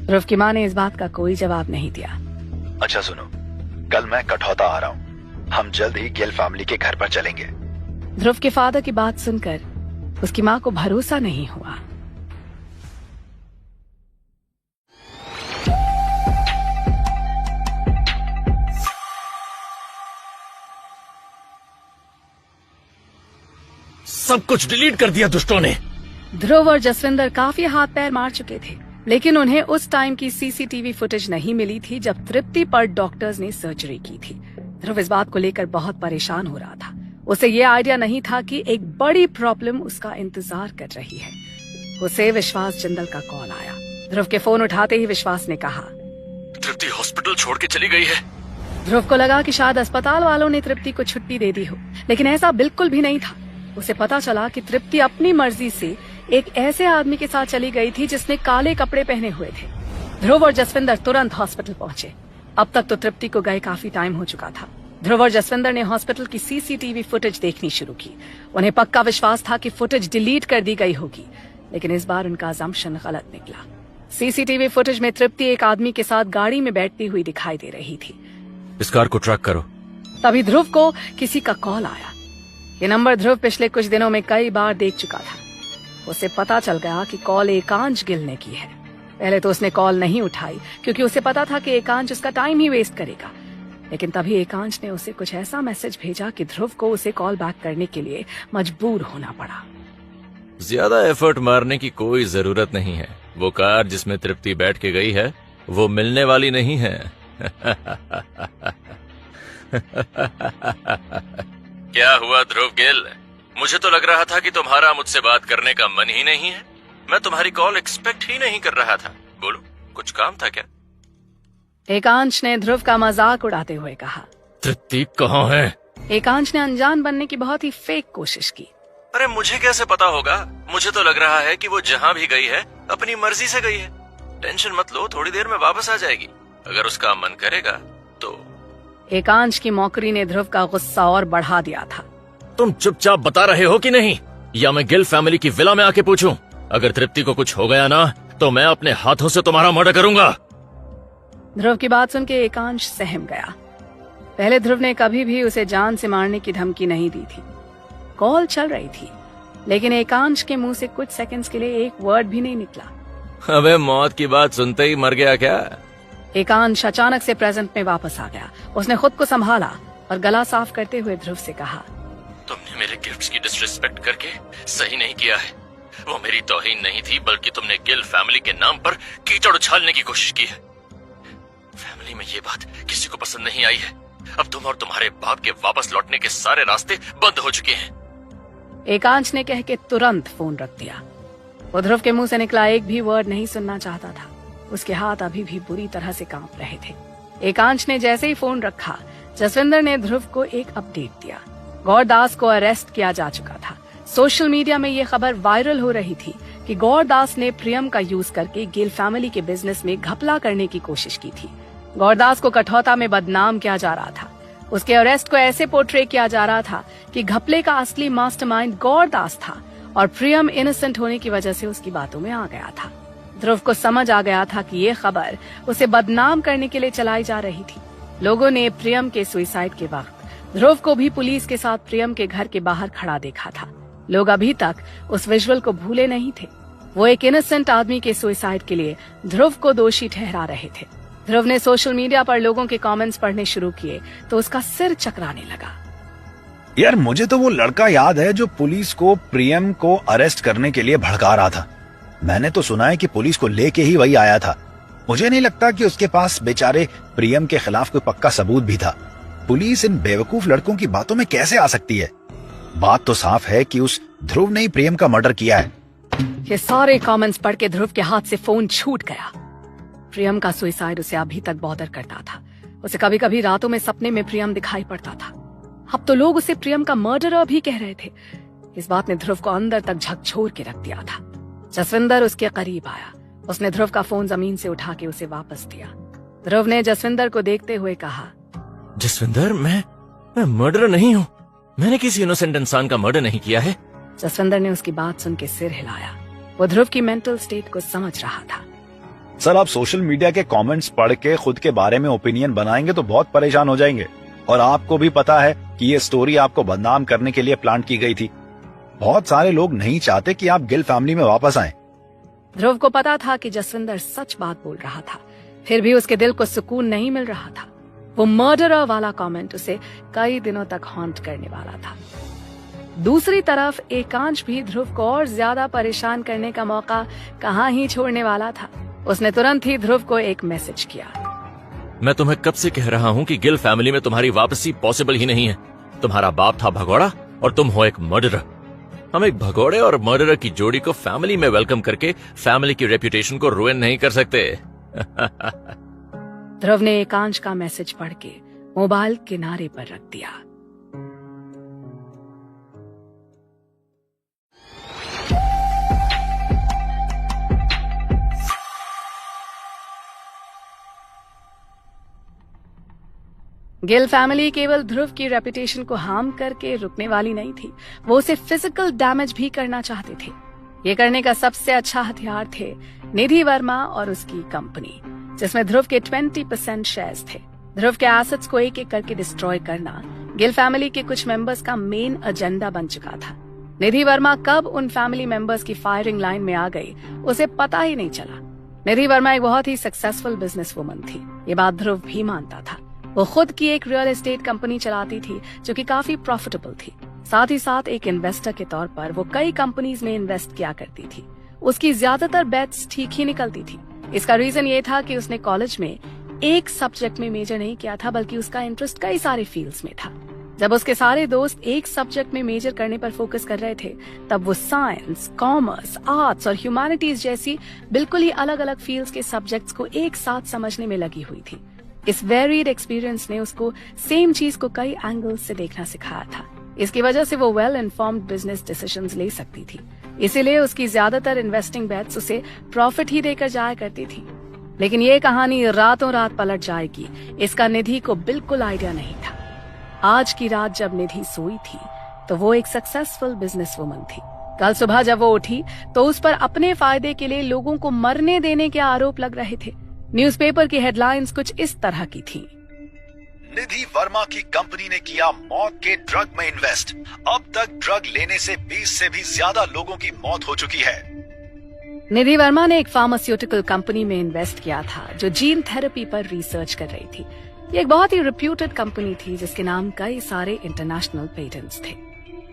ध्रुव की माँ ने इस बात का कोई जवाब नहीं दिया। अच्छा सुनो, कल मैं कठौता आ रहा हूँ, हम जल्द ही गिल फैमिली के घर पर चलेंगे। ध्रुव के फादर की बात सुनकर उसकी माँ को भरोसा नहीं हुआ। सब कुछ डिलीट कर दिया दुष्टों ने। ध्रुव और जसविंदर काफी हाथ पैर मार चुके थे, लेकिन उन्हें उस टाइम की सीसीटीवी फुटेज नहीं मिली थी जब तृप्ति पर डॉक्टर्स ने सर्जरी की थी। ध्रुव इस बात को लेकर बहुत परेशान हो रहा था। उसे ये आइडिया नहीं था कि एक बड़ी प्रॉब्लम उसका इंतजार कर रही है। उसे विश्वास जिंदल का कॉल आया। ध्रुव के फोन उठाते ही विश्वास ने कहा, तृप्ति हॉस्पिटल छोड़ के चली गई है। ध्रुव को लगा कि शायद अस्पताल वालों ने तृप्ति को छुट्टी दे दी हो, लेकिन ऐसा बिल्कुल भी नहीं था। उसे पता चला कि तृप्ति अपनी मर्जी से एक ऐसे आदमी के साथ चली गई थी जिसने काले कपड़े पहने हुए थे। ध्रुव और जसविंदर तुरंत हॉस्पिटल पहुंचे। अब तक तो तृप्ति को गए काफी टाइम हो चुका था। ध्रुव और जसविंदर ने हॉस्पिटल की सीसीटीवी फुटेज देखनी शुरू की। उन्हें पक्का विश्वास था कि फुटेज डिलीट कर दी गई होगी, लेकिन इस बार उनका अजम्पशन गलत निकला। सीसीटीवी फुटेज में तृप्ति एक आदमी के साथ गाड़ी में बैठती हुई दिखाई दे रही थी। इस कार को ट्रैक करो। तभी ध्रुव को किसी का कॉल आया। ये नंबर ध्रुव पिछले कुछ दिनों में कई बार देख चुका था। उसे पता चल गया कि कॉल एकांश गिल ने की है। पहले तो उसने कॉल नहीं उठाई क्योंकि उसे पता था कि एकांश उसका टाइम ही वेस्ट करेगा, लेकिन तभी एकांश ने उसे कुछ ऐसा मैसेज भेजा कि ध्रुव को उसे कॉल बैक करने के लिए मजबूर होना पड़ा। ज्यादा एफर्ट मारने की कोई जरूरत नहीं है। वो कार जिसमें तृप्ति बैठ के गई है वो मिलने वाली नहीं है। क्या हुआ ध्रुव गिल? मुझे तो लग रहा था कि तुम्हारा मुझसे बात करने का मन ही नहीं है। मैं तुम्हारी कॉल एक्सपेक्ट ही नहीं कर रहा था। बोलो, कुछ काम था क्या? एकांश ने ध्रुव का मजाक उड़ाते हुए कहा। तृप्ति कहाँ है? एकांश ने अनजान बनने की बहुत ही फेक कोशिश की। अरे मुझे कैसे पता होगा? मुझे तो लग रहा है कि वो जहाँ भी गई है अपनी मर्जी से गई है। टेंशन मत लो, थोड़ी देर में वापस आ जाएगी। अगर उसका मन करेगा तो। एकांश की मौकरी ने ध्रुव का गुस्सा और बढ़ा दिया था। तुम चुपचाप बता रहे हो कि नहीं, या मैं गिल फैमिली की विला में आके पूछूं? अगर तृप्ति को कुछ हो गया ना तो मैं अपने हाथों से तुम्हारा मर्डर करूंगा। ध्रुव की बात सुन के एकांश सहम गया। पहले ध्रुव ने कभी भी उसे जान से मारने की धमकी नहीं दी थी। कॉल चल रही थी, लेकिन एकांश के मुंह से कुछ सेकंड्स के लिए एक वर्ड भी नहीं निकला। अबे मौत की बात सुनते ही मर गया क्या? एकांश अचानक से प्रेजेंट में वापस आ गया। उसने खुद को संभाला और गला साफ करते हुए ध्रुव से कहा, तुमने मेरे गिफ्ट्स की डिसरिस्पेक्ट करके सही नहीं किया है। वो मेरी तौहीन नहीं थी, बल्कि तुमने गिल फैमिली के नाम पर कीचड़ उछालने की कोशिश की है। फैमिली में ये बात किसी को पसंद नहीं आई है। अब तुम और तुम्हारे बाप के वापस लौटने के सारे रास्ते बंद हो चुके हैं। एकांश ने कह के तुरंत फोन रख दिया। वो ध्रुव के मुंह से निकला एक भी वर्ड नहीं सुनना चाहता था। उसके हाथ अभी भी बुरी तरह से कांप रहे थे। एकांश ने जैसे ही फोन रखा, जसविंदर ने ध्रुव को एक अपडेट दिया। गौरदास को अरेस्ट किया जा चुका था। सोशल मीडिया में ये खबर वायरल हो रही थी कि गौरदास ने प्रियम का यूज करके गिल फैमिली के बिजनेस में घपला करने की कोशिश की थी। गौरदास को कठौता में बदनाम किया जा रहा था। उसके अरेस्ट को ऐसे पोर्ट्रे किया जा रहा था कि घपले का असली मास्टरमाइंड गौरदास था और प्रियम इनोसेंट होने की वजह से उसकी बातों में आ गया था। ध्रुव को समझ आ गया था कि ये खबर उसे बदनाम करने के लिए चलाई जा रही थी। लोगों ने प्रियम के सुसाइड के वक्त ध्रुव को भी पुलिस के साथ प्रियम के घर के बाहर खड़ा देखा था। लोग अभी तक उस विजुअल को भूले नहीं थे। वो एक इनोसेंट आदमी के सुसाइड के लिए ध्रुव को दोषी ठहरा रहे थे। ध्रुव ने सोशल मीडिया पर लोगों के कमेंट्स पढ़ने शुरू किए तो उसका सिर चकराने लगा। यार, मुझे तो वो लड़का याद है जो पुलिस को प्रियम को अरेस्ट करने के लिए भड़का रहा था। मैंने तो सुना है कि पुलिस को लेके ही वही आया था। मुझे नहीं लगता कि उसके पास बेचारे प्रियम के खिलाफ कोई पक्का सबूत भी था। पुलिस इन बेवकूफ लड़कों की बातों में कैसे आ सकती है? बात तो साफ है कि उस ध्रुव ने ही प्रियम का मर्डर किया है। ये सारे कमेंट्स पढ़ के ध्रुव के हाथ से फोन छूट गया। प्रियम का सुसाइड उसे अभी तक बॉदर करता था। उसे कभी कभी रातों में सपने में प्रियम दिखाई पड़ता था। अब तो लोग उसे प्रियम का मर्डरर भी कह रहे थे। इस बात ने ध्रुव को अंदर तक झकझोर के रख दिया था। जसविंदर उसके करीब आया। उसने ध्रुव का फोन जमीन से उठा के उसे वापस दिया। ध्रुव ने जसविंदर को देखते हुए कहा, जसविंदर, मैं मर्डर नहीं हूँ। मैंने किसी इनोसेंट इंसान का मर्डर नहीं किया है। जसविंदर ने उसकी बात सुन के सिर हिलाया। वो ध्रुव की मेंटल स्टेट को समझ रहा था। सर, आप सोशल मीडिया के कमेंट्स पढ़ के खुद के बारे में ओपिनियन बनाएंगे तो बहुत परेशान हो जाएंगे। और आपको भी पता है कि ये स्टोरी आपको बदनाम करने के लिए प्लान की गई थी। बहुत सारे लोग नहीं चाहते कि आप गिल फैमिली में वापस आएं। ध्रुव को पता था कि जसविंदर सच बात बोल रहा था, फिर भी उसके दिल को सुकून नहीं मिल रहा था। वो मर्डरर वाला कमेंट उसे कई दिनों तक हॉन्ट करने वाला था। दूसरी तरफ एकांश भी ध्रुव को और ज्यादा परेशान करने का मौका कहाँ ही छोड़ने वाला था। उसने तुरंत ही ध्रुव को एक मैसेज किया। मैं तुम्हें कब से कह रहा हूँ कि गिल फैमिली में तुम्हारी वापसी पॉसिबल ही नहीं है। तुम्हारा बाप था भगोड़ा और तुम हो एक मर्डरर। हम एक भगोड़े और मर्डरर की जोड़ी को फैमिली में वेलकम करके फैमिली की रेपुटेशन को रुइन नहीं कर सकते। ध्रुव ने एकांश का मैसेज पढ़ के मोबाइल किनारे पर रख दिया। गिल फैमिली केवल ध्रुव की रेपुटेशन को हार्म करके रुकने वाली नहीं थी, वो उसे फिजिकल डैमेज भी करना चाहते थे। ये करने का सबसे अच्छा हथियार थे निधि वर्मा और उसकी कंपनी, जिसमें ध्रुव के 20% शेयर्स थे। ध्रुव के एसेट्स को एक एक करके डिस्ट्रॉय करना गिल फैमिली के कुछ मेंबर्स का मेन एजेंडा बन चुका था। निधि वर्मा कब उन फैमिली मेंबर्स की फायरिंग लाइन में आ गई उसे पता ही नहीं चला। निधि वर्मा एक बहुत ही सक्सेसफुल बिजनेस वुमन थी, ये बात ध्रुव भी मानता था। वो खुद की एक रियल एस्टेट कंपनी चलाती थी जो कि काफी प्रॉफिटेबल थी। साथ ही साथ एक इन्वेस्टर के तौर पर वो कई कंपनीज में इन्वेस्ट किया करती थी। उसकी ज्यादातर बेट्स ठीक ही निकलती थी। इसका रीजन ये था कि उसने कॉलेज में एक सब्जेक्ट में मेजर नहीं किया था, बल्कि उसका इंटरेस्ट कई सारे फील्ड्स में था। जब उसके सारे दोस्त एक सब्जेक्ट में मेजर करने पर फोकस कर रहे थे, तब वो साइंस, कॉमर्स, आर्ट्स और ह्यूमैनिटीज जैसी बिल्कुल ही अलग अलग फील्ड्स के सब्जेक्ट्स को एक साथ समझने में लगी हुई थी। इस वेरिड एक्सपीरियंस ने उसको सेम चीज को कई एंगल्स से देखना सिखाया था। इसकी वजह से वो वेल इन्फॉर्म्ड बिजनेस डिसीजंस ले सकती थी। इसीलिए उसकी ज्यादातर इन्वेस्टिंग बेट्स उसे प्रॉफिट ही देकर जाया करती थी। लेकिन ये कहानी रातों रात पलट जाएगी, इसका निधि को बिल्कुल आइडिया नहीं था। आज की रात जब निधि सोई थी तो वो एक सक्सेसफुल बिजनेस वुमन थी। कल सुबह जब वो उठी तो उस पर अपने फायदे के लिए लोगों को मरने देने के आरोप लग रहे थे। न्यूज़पेपर की हेडलाइंस कुछ इस तरह की थी। निधि वर्मा की कंपनी ने किया मौत के ड्रग में इन्वेस्ट। अब तक ड्रग लेने से 20 से भी ज्यादा लोगों की मौत हो चुकी है। निधि वर्मा ने एक फार्मास्यूटिकल कंपनी में इन्वेस्ट किया था जो जीन थेरेपी पर रिसर्च कर रही थी। ये एक बहुत ही रिप्यूटेड कंपनी थी जिसके नाम कई सारे इंटरनेशनल पेटेंट्स थे।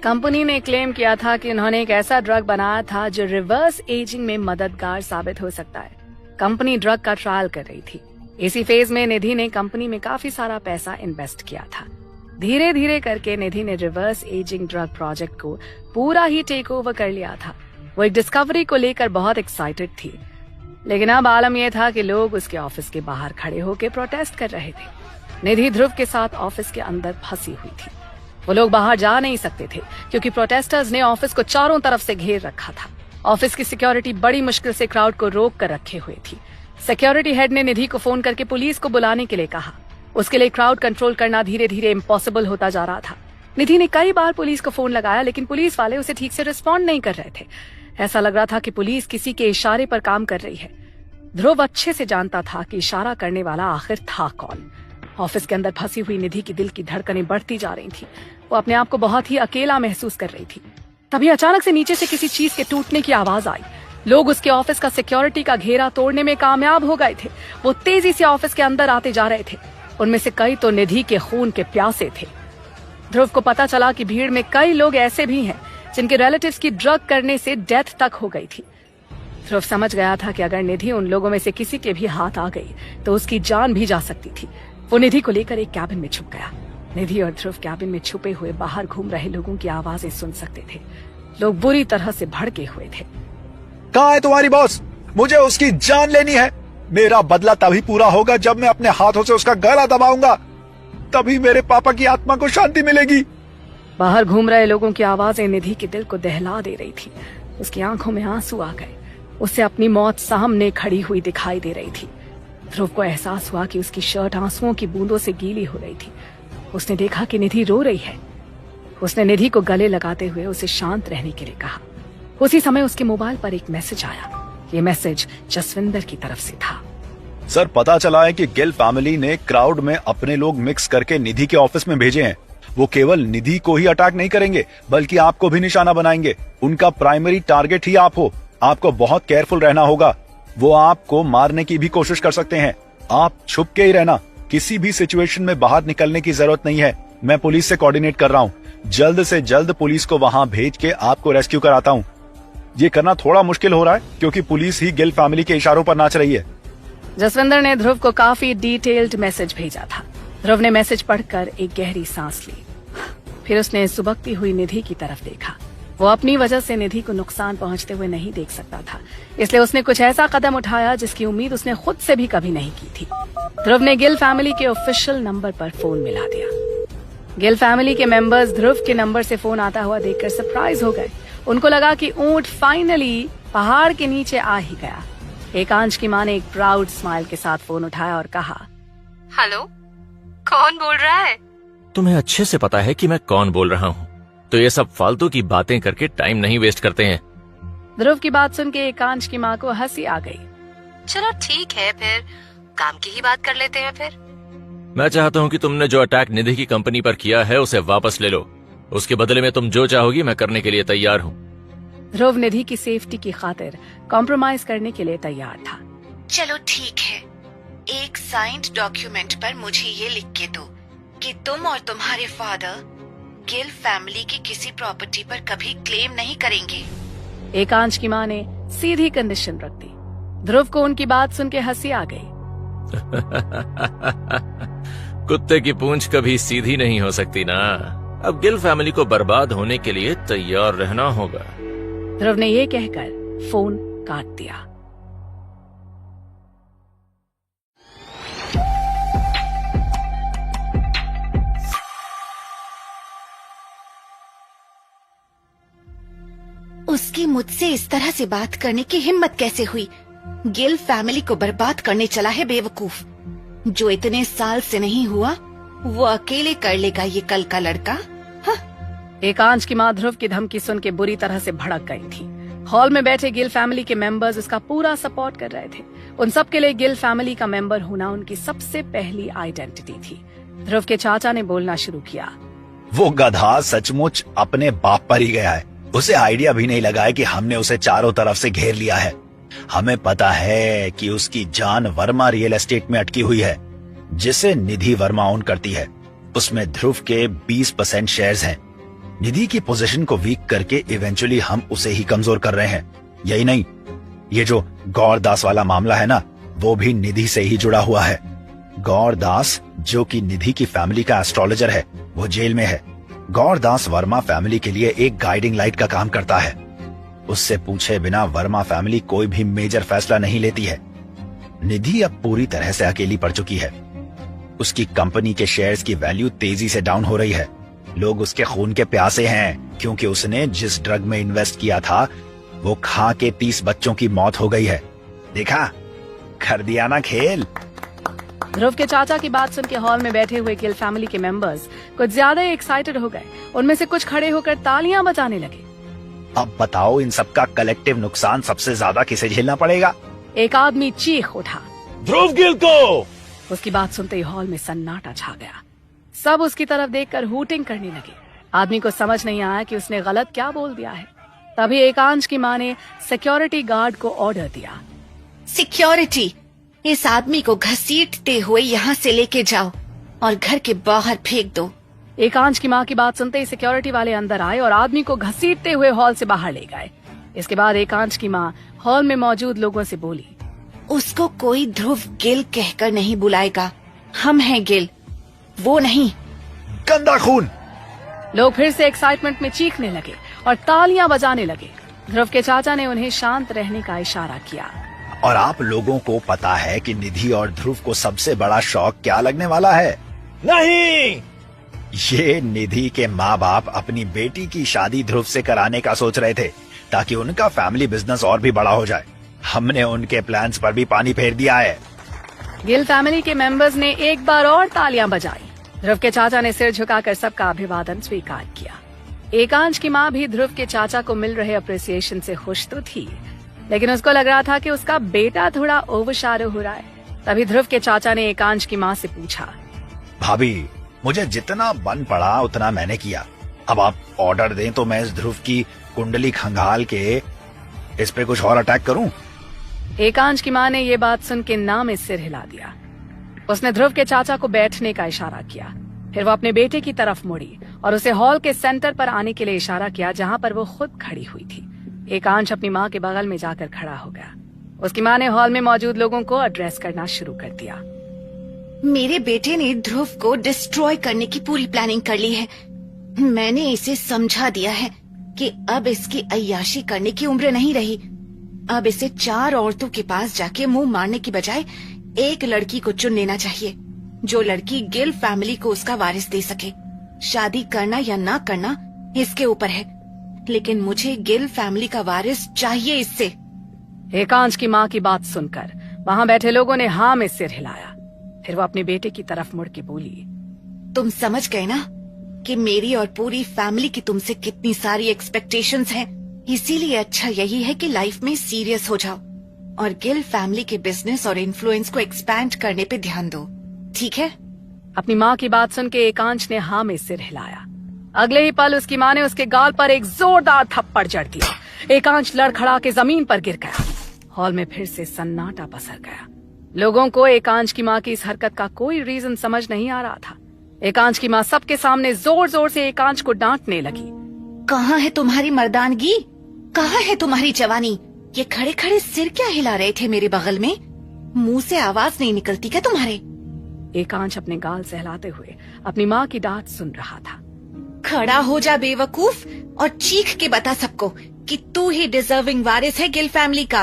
कंपनी ने क्लेम किया था कि उन्होंने एक ऐसा ड्रग बनाया था जो रिवर्स एजिंग में मददगार साबित हो सकता है। कंपनी ड्रग का ट्रायल कर रही थी। इसी फेज में निधि ने कंपनी में काफी सारा पैसा इन्वेस्ट किया था। धीरे धीरे करके निधि ने रिवर्स एजिंग ड्रग प्रोजेक्ट को पूरा ही टेक ओवर कर लिया था। वो एक डिस्कवरी को लेकर बहुत एक्साइटेड थी, लेकिन अब आलम यह था कि लोग उसके ऑफिस के बाहर खड़े होकर प्रोटेस्ट कर रहे थे। निधि ध्रुव के साथ ऑफिस के अंदर फंसी हुई थी। वो लोग बाहर जा नहीं सकते थे क्योंकि प्रोटेस्टर्स ने ऑफिस को चारों तरफ से घेर रखा था। ऑफिस की सिक्योरिटी बड़ी मुश्किल से क्राउड को रोक कर रखे हुए थी। सिक्योरिटी हेड ने निधि को फोन करके पुलिस को बुलाने के लिए कहा। उसके लिए क्राउड कंट्रोल करना धीरे धीरे इम्पॉसिबल होता जा रहा था। निधि ने कई बार पुलिस को फोन लगाया, लेकिन पुलिस वाले उसे ठीक से रिस्पॉन्ड नहीं कर रहे थे। ऐसा लग रहा था कि पुलिस किसी के इशारे पर काम कर रही है। ध्रुव अच्छे से जानता था कि इशारा करने वाला आखिर था कौन। ऑफिस के अंदर फंसी हुई निधि की दिल की धड़कनें बढ़ती जा रही थी। वो अपने आप को बहुत ही अकेला महसूस कर रही थी। तभी अचानक से नीचे से किसी चीज के टूटने की आवाज आई। लोग उसके ऑफिस का सिक्योरिटी का घेरा तोड़ने में कामयाब हो गए थे। वो तेजी से ऑफिस के अंदर आते जा रहे थे। उनमें से कई तो निधि के खून के प्यासे थे। ध्रुव को पता चला कि भीड़ में कई लोग ऐसे भी हैं जिनके रिलेटिव्स की ड्रग करने से डेथ तक हो गई थी। ध्रुव समझ गया था कि अगर निधि उन लोगों में से किसी के भी हाथ आ गई तो उसकी जान भी जा सकती थी। वो निधि को लेकर एक कैबिन में छुप गया। निधि और ध्रुव कैबिन में छुपे हुए बाहर घूम रहे लोगों की आवाजें सुन सकते थे। लोग बुरी तरह से भड़के हुए थे। कहाँ है तुम्हारी बॉस? मुझे उसकी जान लेनी है। मेरा बदला तभी पूरा होगा जब मैं अपने हाथों से उसका गला दबाऊंगा। तभी मेरे पापा की आत्मा को शांति मिलेगी। बाहर घूम रहे लोगों की आवाजें निधि के दिल को दहला दे रही थी। उसकी आंखों में आंसू आ गए। उसे अपनी मौत सामने खड़ी हुई दिखाई दे रही थी। ध्रुव को एहसास हुआ कि उसकी शर्ट आंसुओं की बूंदों से गीली हो रही थी। उसने देखा कि निधि रो रही है। उसने निधि को गले लगाते हुए उसे शांत रहने के लिए कहा। उसी समय उसके मोबाइल पर एक मैसेज आया। ये मैसेज जसविंदर की तरफ से था। सर, पता चला है कि गिल फैमिली ने क्राउड में अपने लोग मिक्स करके निधि के ऑफिस में भेजे हैं। वो केवल निधि को ही अटैक नहीं करेंगे बल्कि आपको भी निशाना बनाएंगे। उनका प्राइमरी टारगेट ही आप हो। आपको बहुत केयरफुल रहना होगा। वो आपको मारने की भी कोशिश कर सकते हैं। आप छुप के ही रहना। किसी भी सिचुएशन में बाहर निकलने की जरूरत नहीं है। मैं पुलिस से कोऑर्डिनेट कर रहा हूँ। जल्द से जल्द पुलिस को वहाँ भेज के आपको रेस्क्यू कराता हूँ। ये करना थोड़ा मुश्किल हो रहा है क्योंकि पुलिस ही गिल फैमिली के इशारों पर नाच रही है। जसविंदर ने ध्रुव को काफी डिटेल्ड मैसेज भेजा था। ध्रुव ने मैसेज पढ़कर एक गहरी सांस ली। फिर उसने सुबकती हुई निधि की तरफ देखा। वो अपनी वजह से निधि को नुकसान पहुंचते हुए नहीं देख सकता था, इसलिए उसने कुछ ऐसा कदम उठाया जिसकी उम्मीद उसने खुद से भी कभी नहीं की थी। ध्रुव ने गिल फैमिली के ऑफिशियल नंबर पर फोन मिला दिया। गिल फैमिली के मेंबर्स ध्रुव के नंबर से फोन आता हुआ देखकर सरप्राइज हो गए। उनको लगा कि ऊंट फाइनली पहाड़ के नीचे आ ही गया। एकांश की माँ ने एक प्राउड स्माइल के साथ फोन उठाया और कहा, हेलो, कौन बोल रहा है? तुम्हें अच्छे से पता है कि मैं कौन बोल रहा हूँ, तो ये सब फालतू की बातें करके टाइम नहीं वेस्ट करते हैं। ध्रुव की बात सुन के एकांश की माँ को हंसी आ गई। चलो ठीक है, फिर काम की ही बात कर लेते हैं। फिर मैं चाहता हूँ कि तुमने जो अटैक निधि की कंपनी पर किया है उसे वापस ले लो। उसके बदले में तुम जो चाहोगी मैं करने के लिए तैयार हूँ। ध्रुव निधि की सेफ्टी की खातिर कॉम्प्रोमाइज करने के लिए तैयार था। चलो ठीक है, एक साइंड डॉक्यूमेंट पर मुझे ये लिख के दो कि तुम और तुम्हारे फादर गिल फैमिली की किसी प्रॉपर्टी पर कभी क्लेम नहीं करेंगे। एकांश की माँ ने सीधी कंडीशन रख दी। ध्रुव को उनकी बात सुन के हंसी आ गई। कुत्ते की पूंछ कभी सीधी नहीं हो सकती ना। अब गिल फैमिली को बर्बाद होने के लिए तैयार रहना होगा। ध्रुव ने ये कहकर फोन काट दिया। उसकी मुझसे इस तरह से बात करने की हिम्मत कैसे हुई? गिल फैमिली को बर्बाद करने चला है बेवकूफ। जो इतने साल से नहीं हुआ वो अकेले कर लेगा ये कल का लड़का। एकांश की माँ ध्रुव की धमकी सुन के बुरी तरह से भड़क गई थी। हॉल में बैठे गिल फैमिली के मेंबर्स उसका पूरा सपोर्ट कर रहे थे। उन सब के लिए गिल फैमिली का मेंबर होना उनकी सबसे पहली आइडेंटिटी थी। ध्रुव के चाचा ने बोलना शुरू किया। वो गधा सचमुच अपने बाप पर ही गया है। उसे आइडिया भी नहीं लगा है कि हमने उसे चारों तरफ से घेर लिया है। हमें पता है कि उसकी जान वर्मा रियल एस्टेट में अटकी हुई है, जिसे निधि वर्मा ओन करती है। उसमें ध्रुव के 20% शेयर्स हैं। निधि की पोजीशन को वीक करके इवेंचुअली हम उसे ही कमजोर कर रहे हैं। यही नहीं, ये जो गौरदास वाला मामला है ना, वो भी निधि से ही जुड़ा हुआ है। गौरदास, जो कि निधि की फैमिली का एस्ट्रोलॉजर है, वो जेल में है। गौरदास वर्मा फैमिली के लिए एक गाइडिंग लाइट का काम करता है। उससे पूछे बिना वर्मा फैमिली कोई भी मेजर फैसला नहीं लेती है। निधि अब पूरी तरह से अकेली पड़ चुकी है। उसकी कंपनी के शेयर्स की वैल्यू तेजी से डाउन हो रही है। लोग उसके खून के प्यासे हैं, क्योंकि उसने जिस ड्रग में इन्वेस्ट किया था वो खा के 30 बच्चों की मौत हो गई है। देखा, कर दिया ना खेल। ध्रुव के चाचा की बात सुन के हॉल में बैठे हुए गिल फैमिली के मेंबर्स कुछ ज्यादा एक्साइटेड हो गए। उनमें से कुछ खड़े होकर तालियां बजाने लगे। अब बताओ, इन सबका कलेक्टिव नुकसान सबसे ज्यादा किसे झेलना पड़ेगा? एक आदमी चीख उठा, ध्रुव गिल को। उसकी बात सुनते ही हॉल में सन्नाटा छा गया। सब उसकी तरफ देखकर हूटिंग करने लगे। आदमी को समझ नहीं आया कि उसने गलत क्या बोल दिया है। तभी एकांश की माँ ने सिक्योरिटी गार्ड को ऑर्डर दिया। सिक्योरिटी, इस आदमी को घसीटते हुए यहाँ से लेके जाओ और घर के बाहर फेंक दो। एकांश की माँ की बात सुनते ही सिक्योरिटी वाले अंदर आए और आदमी को घसीटते हुए हॉल से बाहर ले गए। इसके बाद एकांश की माँ हॉल में मौजूद लोगों से बोली, उसको कोई ध्रुव गिल कहकर नहीं बुलाएगा। हम हैं गिल, वो नहीं। गंदा खून। लोग फिर से एक्साइटमेंट में चीखने लगे और तालियां बजाने लगे। ध्रुव के चाचा ने उन्हें शांत रहने का इशारा किया। और आप लोगों को पता है कि निधि और ध्रुव को सबसे बड़ा शौक क्या लगने वाला है? नहीं, ये निधि के माँ बाप अपनी बेटी की शादी ध्रुव से कराने का सोच रहे थे, ताकि उनका फैमिली बिजनेस और भी बड़ा हो जाए। हमने उनके प्लान्स पर भी पानी फेर दिया है। गिल फैमिली के मेंबर्स ने एक बार और तालियां बजाई। ध्रुव के चाचा ने सिर झुकाकर सबका अभिवादन स्वीकार किया। एकांश की माँ भी ध्रुव के चाचा को मिल रहे अप्रिसिएशन से खुश तो थी, लेकिन उसको लग रहा था कि उसका बेटा थोड़ा ओवरशैडो हो रहा है। तभी ध्रुव के चाचा ने एकांश की माँ से पूछा, भाभी, मुझे जितना बन पड़ा उतना मैंने किया। अब आप ऑर्डर दें तो मैं इस ध्रुव की कुंडली खंगाल के इस पे कुछ और अटैक करूं? एकांश की माँ ने ये बात सुन के ना में सिर हिला दिया। उसने ध्रुव के चाचा को बैठने का इशारा किया। फिर वो अपने बेटे की तरफ मुड़ी और उसे हॉल के सेंटर पर आने के लिए इशारा किया, जहाँ पर वो खुद खड़ी हुई थी। एकांश अपनी माँ के बगल में जाकर खड़ा हो गया। उसकी माँ ने हॉल में मौजूद लोगों को एड्रेस करना शुरू कर दिया। मेरे बेटे ने ध्रुव को डिस्ट्रॉय करने की पूरी प्लानिंग कर ली है। मैंने इसे समझा दिया है कि अब इसकी अय्याशी करने की उम्र नहीं रही। अब इसे 4 औरतों के पास जाके मुंह मारने की बजाय एक लड़की को चुन लेना चाहिए, जो लड़की गिल फैमिली को उसका वारिस दे सके। शादी करना या ना करना इसके ऊपर है, लेकिन मुझे गिल फैमिली का वारिस चाहिए इससे। एकांश की माँ की बात सुनकर वहाँ बैठे लोगों ने हाँ में सिर हिलाया। फिर वो अपने बेटे की तरफ मुड़ के बोली, तुम समझ गए ना कि मेरी और पूरी फैमिली की तुमसे कितनी सारी एक्सपेक्टेशंस हैं। इसीलिए अच्छा यही है कि लाइफ में सीरियस हो जाओ और गिल फैमिली के बिजनेस और इन्फ्लुएंस को एक्सपैंड करने पे ध्यान दो, ठीक है? अपनी माँ की बात सुन के एकांश ने हाँ में सिर हिलाया। अगले ही पल उसकी माँ ने उसके गाल पर एक जोरदार थप्पड़ जड़ दिया। एकांश लड़खड़ा के जमीन पर गिर गया हॉल में फिर से सन्नाटा पसर गया। लोगों को एकांश की माँ की इस हरकत का कोई रीजन समझ नहीं आ रहा था। एकांश की माँ सबके सामने जोर जोर से एकांश को डांटने लगी। कहाँ है तुम्हारी मर्दानगी? कहाँ है तुम्हारी जवानी? ये खड़े खड़े सिर क्या हिला रहे थे मेरे बगल में? मुंह से आवाज नहीं निकलती क्या तुम्हारे? एकांश अपने गाल सहलाते हुए अपनी माँ की डांट सुन रहा था। खड़ा हो जा बेवकूफ और चीख के बता सबको कि तू ही डिजर्विंग वारिस है गिल फैमिली का।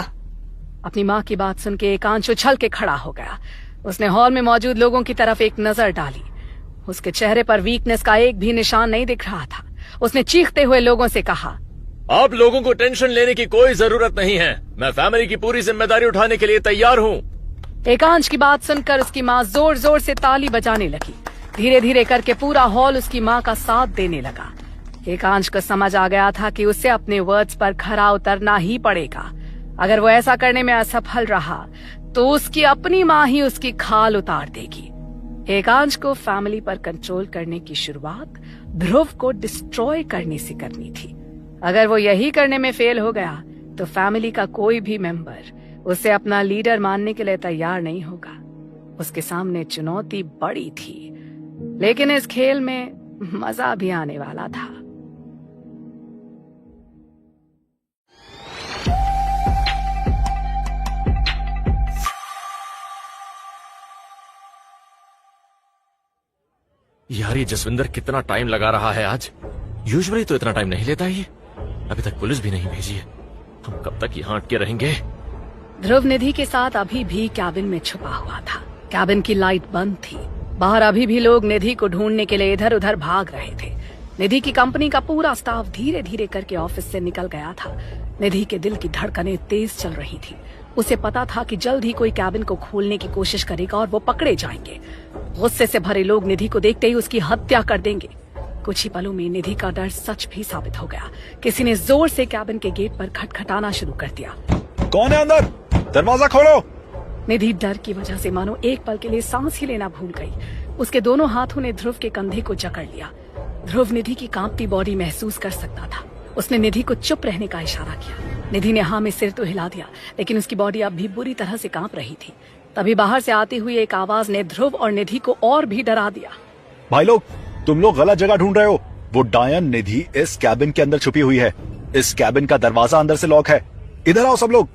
अपनी माँ की बात सुन के एकांश उछल के खड़ा हो गया। उसने हॉल में मौजूद लोगों की तरफ एक नजर डाली। उसके चेहरे पर वीकनेस का एक भी निशान नहीं दिख रहा था। उसने चीखते हुए लोगों से कहा, आप लोगों को टेंशन लेने की कोई जरूरत नहीं है। मैं फैमिली की पूरी जिम्मेदारी उठाने के लिए तैयार हूँ। एकांश की बात सुनकर उसकी माँ जोर जोर से ताली बजाने लगी। धीरे धीरे करके पूरा हॉल उसकी माँ का साथ देने लगा। एकांश को समझ आ गया था कि उसे अपने वर्ड्स पर खरा उतरना ही पड़ेगा। अगर वो ऐसा करने में असफल रहा तो उसकी अपनी माँ ही उसकी खाल उतार देगी। एकांश को फैमिली पर कंट्रोल करने की शुरुआत ध्रुव को डिस्ट्रॉय करने से करनी थी। अगर वो यही करने में फेल हो गया तो फैमिली का कोई भी मेंबर उसे अपना लीडर मानने के लिए तैयार नहीं होगा। उसके सामने चुनौती बड़ी थी, लेकिन इस खेल में मजा भी आने वाला था। यार ये जसविंदर कितना टाइम लगा रहा है आज। यूजुअली तो इतना टाइम नहीं लेता ये। अभी तक पुलिस भी नहीं भेजी है। हम कब तक यहाँ अटके रहेंगे? ध्रुव निधि के साथ अभी भी कैबिन में छुपा हुआ था। कैबिन की लाइट बंद थी। बाहर अभी भी लोग निधि को ढूंढने के लिए इधर उधर भाग रहे थे। निधि की कंपनी का पूरा स्टाफ धीरे धीरे करके ऑफिस से निकल गया था। निधि के दिल की धड़कनें तेज चल रही थी। उसे पता था कि जल्द ही कोई कैबिन को खोलने की कोशिश करेगा और वो पकड़े जाएंगे। गुस्से से भरे लोग निधि को देखते ही उसकी हत्या कर देंगे। कुछ ही पलों में निधि का डर सच भी साबित हो गया। किसी ने जोर से कैबिन के गेट पर खटखटाना शुरू कर दिया। कौन है अंदर? दरवाजा खोलो। निधि डर की वजह से मानो एक पल के लिए सांस ही लेना भूल गई। उसके दोनों हाथों ने ध्रुव के कंधे को जकड़ लिया। ध्रुव निधि की कांपती बॉडी महसूस कर सकता था। उसने निधि को चुप रहने का इशारा किया। निधि ने हाँ में सिर तो हिला दिया, लेकिन उसकी बॉडी अब भी बुरी तरह से कांप रही थी। तभी बाहर से आती हुई एक आवाज ने ध्रुव और निधि को और भी डरा दिया। भाई लोग, तुम लोग गलत जगह ढूंढ रहे हो। वो डायन निधि इस कैबिन के अंदर छुपी हुई है। इस कैबिन का दरवाजा अंदर से लॉक है। इधर आओ सब लोग।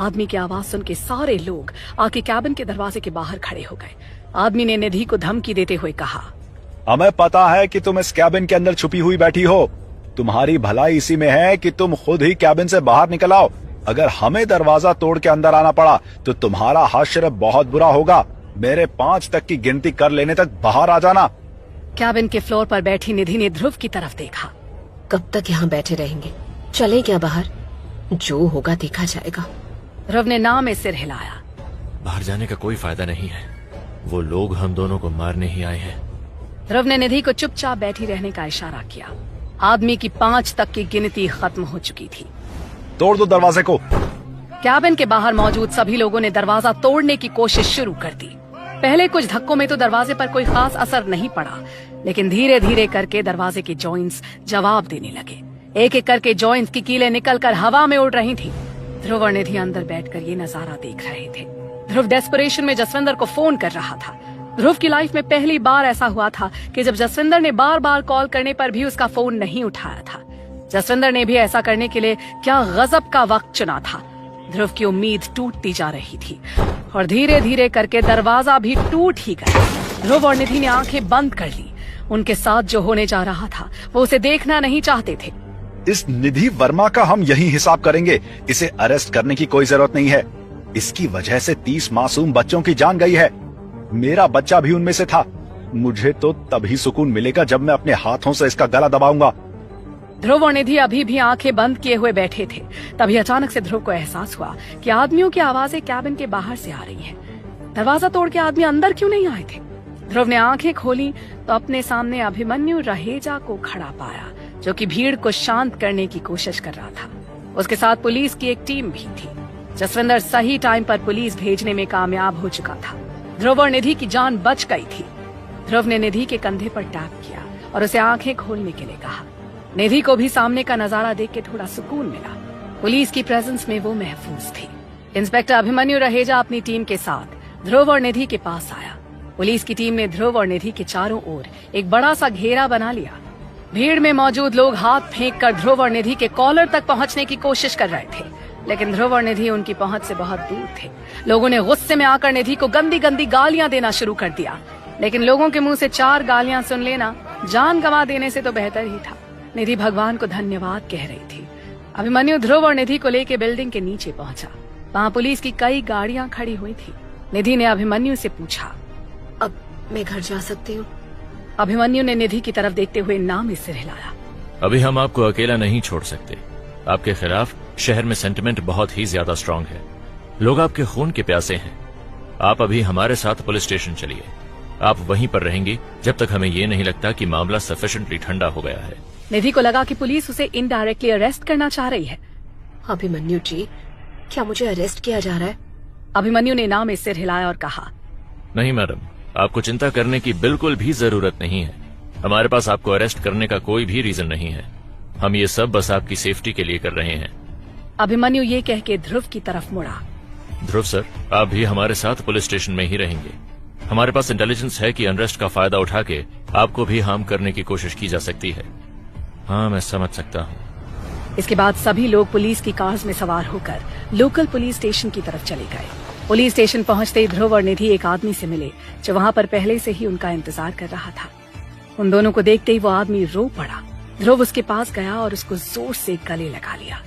आदमी की आवाज सुन के सारे लोग आके कैबिन के दरवाजे के बाहर खड़े हो गए। आदमी ने निधि को धमकी देते हुए कहा, हमें पता है कि तुम इस कैबिन के अंदर छुपी हुई बैठी हो। तुम्हारी भलाई इसी में है कि तुम खुद ही कैबिन से बाहर निकल आओ। अगर हमें दरवाजा तोड़ के अंदर आना पड़ा तो तुम्हारा हाशिर बहुत बुरा होगा। मेरे 5 तक की गिनती कर लेने तक बाहर आ जाना। कैबिन के फ्लोर पर बैठी निधि ने ध्रुव की तरफ देखा। कब तक यहाँ बैठे रहेंगे? चले क्या बाहर? जो होगा देखा जाएगा। ध्रुव ने ना में सिर हिलाया। बाहर जाने का कोई फायदा नहीं है। वो लोग हम दोनों को मारने ही आए हैं। ध्रुव ने निधि को चुपचाप बैठी रहने का इशारा किया। आदमी की 5 तक की गिनती खत्म हो चुकी थी। तोड़ दो दरवाजे को। कैबिन के बाहर मौजूद सभी लोगों ने दरवाजा तोड़ने की कोशिश शुरू कर दी। पहले कुछ धक्कों में तो दरवाजे पर कोई खास असर नहीं पड़ा, लेकिन धीरे धीरे करके दरवाजे के जॉइंट्स जवाब देने लगे। एक एक करके जॉइंट्स की कीलें निकलकर हवा में उड़ रही थी। ध्रुव और निधि अंदर बैठकर ये नजारा देख रहे थे। ध्रुव डेस्परेशन में जसविंदर को फोन कर रहा था। ध्रुव की लाइफ में पहली बार ऐसा हुआ था कि जब जसविंदर ने बार बार कॉल करने पर भी उसका फोन नहीं उठाया था। जसविंदर ने भी ऐसा करने के लिए क्या गजब का वक्त चुना था। ध्रुव की उम्मीद टूटती जा रही थी और धीरे धीरे करके दरवाजा भी टूट ही गया। ध्रुव और निधि ने आंखें बंद कर ली। उनके साथ जो होने जा रहा था वो उसे देखना नहीं चाहते थे। इस निधि वर्मा का हम यही हिसाब करेंगे। इसे अरेस्ट करने की कोई जरूरत नहीं है। इसकी वजह से 30 मासूम बच्चों की जान गई है। मेरा बच्चा भी उनमें से था। मुझे तो तभी सुकून मिलेगा जब मैं अपने हाथों से इसका गला दबाऊंगा। ध्रुव और निधि अभी भी आंखें बंद किए हुए बैठे थे। तभी अचानक से ध्रुव को एहसास हुआ कि आदमियों की आवाजें कैबिन के बाहर से आ रही हैं। दरवाजा तोड़ के आदमी अंदर क्यों नहीं आए थे? ध्रुव ने आंखें खोली तो अपने सामने अभिमन्यु रहेजा को खड़ा पाया, जो कि भीड़ को शांत करने की कोशिश कर रहा था। उसके साथ पुलिस की एक टीम भी थी। जसविंदर सही टाइम पर पुलिस भेजने में कामयाब हो चुका था। ध्रुव और निधि की जान बच गई थी। ध्रुव ने निधि के कंधे पर टैप किया और उसे आंखें खोलने के लिए कहा। निधि को भी सामने का नजारा देख के थोड़ा सुकून मिला। पुलिस की प्रेजेंस में वो महफूज थी। इंस्पेक्टर अभिमन्यु रहेजा अपनी टीम के साथ ध्रुव और निधि के पास आया। पुलिस की टीम ने ध्रुव और निधि के चारों ओर एक बड़ा सा घेरा बना लिया। भीड़ में मौजूद लोग हाथ फेंक कर ध्रुव और निधि के कॉलर तक पहुंचने की कोशिश कर रहे थे, लेकिन ध्रुव और निधि उनकी पहुंच से बहुत दूर थे। लोगों ने गुस्से में आकर निधि को गंदी गंदी गालियां देना शुरू कर दिया, लेकिन लोगों के मुंह से 4 गालियां सुन लेना जान गंवा देने से तो बेहतर ही था। निधि भगवान को धन्यवाद कह रही थी। अभिमन्यु ध्रुव और निधि को लेकर बिल्डिंग के नीचे पहुंचा। वहाँ पुलिस की कई गाड़ियां खड़ी हुई थी। निधि ने अभिमन्यु से पूछा, अब मैं घर जा सकती हूँ? अभिमन्यु ने निधि की तरफ देखते हुए ना में सिर हिलाया। अभी हम आपको अकेला नहीं छोड़ सकते। आपके खिलाफ शहर में सेंटिमेंट बहुत ही ज्यादा स्ट्रांग है। लोग आपके खून के प्यासे हैं। आप अभी हमारे साथ पुलिस स्टेशन चलिए। आप वहीं पर रहेंगी जब तक हमें ये नहीं लगता कि मामला सफिशिएंटली ठंडा हो गया है। निधि को लगा कि पुलिस उसे इनडायरेक्टली अरेस्ट करना चाह रही है। अभिमन्यु जी, क्या मुझे अरेस्ट किया जा रहा है? अभिमन्यु ने ना में सिर हिलाया और कहा, नहीं मैडम, आपको चिंता करने की बिल्कुल भी जरूरत नहीं है। हमारे पास आपको अरेस्ट करने का कोई भी रीजन नहीं है। हम ये सब बस आपकी सेफ्टी के लिए कर रहे हैं। अभिमन्यु ये कह के ध्रुव की तरफ मुड़ा। ध्रुव सर, आप भी हमारे साथ पुलिस स्टेशन में ही रहेंगे। हमारे पास इंटेलिजेंस है कि अनरेस्ट का फायदा उठा के आपको भी हार्म करने की कोशिश की जा सकती है। हाँ, मैं समझ सकता हूँ। इसके बाद सभी लोग पुलिस की कार्स में सवार होकर लोकल पुलिस स्टेशन की तरफ चले गए। पुलिस स्टेशन पहुंचते ही ध्रुव और निधि एक आदमी से मिले जो वहां पर पहले से ही उनका इंतजार कर रहा था। उन दोनों को देखते ही वो आदमी रो पड़ा। ध्रुव उसके पास गया और उसको जोर से गले लगा लिया।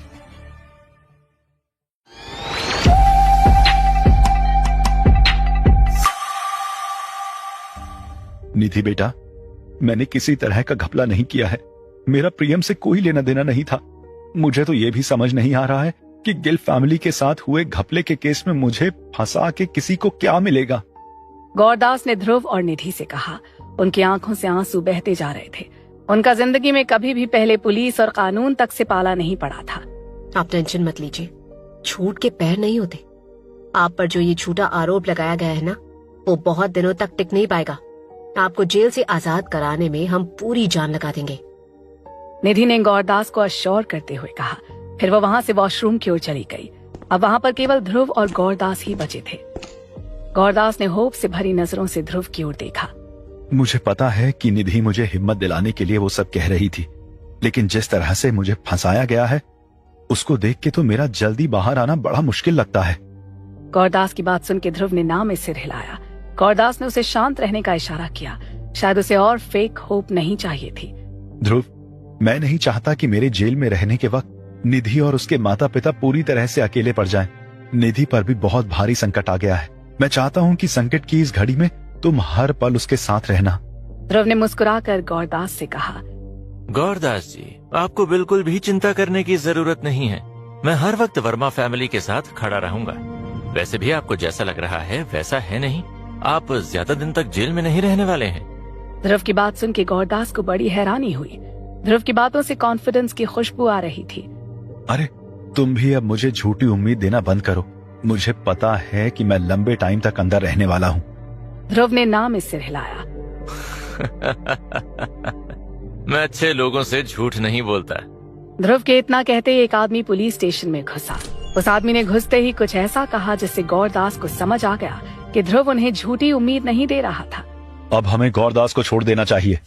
निधि बेटा, मैंने किसी तरह का घपला नहीं किया है। मेरा प्रियम से कोई लेना देना नहीं था। मुझे तो ये भी समझ नहीं आ रहा है कि गिल फैमिली के साथ हुए घपले के केस में मुझे फंसा के किसी को क्या मिलेगा। गौरदास ने ध्रुव और निधि से कहा। उनकी आंखों से आंसू बहते जा रहे थे। उनका जिंदगी में कभी भी पहले पुलिस और कानून तक से पाला नहीं पड़ा था। आप टेंशन मत लीजिए, झूठ के पैर नहीं होते। आप पर जो ये झूठा आरोप लगाया गया है ना, वो बहुत दिनों तक टिक नहीं पाएगा। आपको जेल से आजाद कराने में हम पूरी जान लगा देंगे। निधि ने गौरदास को अश्योर करते हुए कहा। फिर वो वहां से वॉशरूम की ओर चली गई। अब वहां पर केवल ध्रुव और गौरदास ही बचे थे। गौरदास ने होप से भरी नजरों से ध्रुव की ओर देखा। मुझे पता है कि निधि मुझे हिम्मत दिलाने के लिए वो सब कह रही थी, लेकिन जिस तरह से मुझे फंसाया गया है उसको देख के तो मेरा जल्दी बाहर आना बड़ा मुश्किल लगता है। गौरदास की बात सुन के ध्रुव ने ना में सिर हिलाया। गौरदास ने उसे शांत रहने का इशारा किया। शायद उसे और फेक होप नहीं चाहिए थी। ध्रुव, मैं नहीं चाहता कि मेरे जेल में रहने के वक्त निधि और उसके माता पिता पूरी तरह से अकेले पड़ जाएं। निधि पर भी बहुत भारी संकट आ गया है। मैं चाहता हूँ कि संकट की इस घड़ी में तुम हर पल उसके साथ रहना। ध्रुव ने मुस्कुराकर गौरदास से कहा, गौरदास जी, आपको बिल्कुल भी चिंता करने की जरूरत नहीं है। मैं हर वक्त वर्मा फैमिली के साथ खड़ा रहूंगा। वैसे भी आपको जैसा लग रहा है वैसा है नहीं। आप ज्यादा दिन तक जेल में नहीं रहने वाले हैं। ध्रुव की बात सुन के गौरदास को बड़ी हैरानी हुई। ध्रुव की बातों से कॉन्फिडेंस की खुशबू आ रही थी। अरे, तुम भी अब मुझे झूठी उम्मीद देना बंद करो। मुझे पता है कि मैं लंबे टाइम तक अंदर रहने वाला हूँ। ध्रुव ने ना में सिर हिलाया। मैं अच्छे लोगों से झूठ नहीं बोलता। ध्रुव के इतना कहते ही एक आदमी पुलिस स्टेशन में घुसा। उस आदमी ने घुसते ही कुछ ऐसा कहा जिससे गौरदास को समझ आ गया कि ध्रुव उन्हें झूठी उम्मीद नहीं दे रहा था। अब हमें गौरदास को छोड़ देना चाहिए।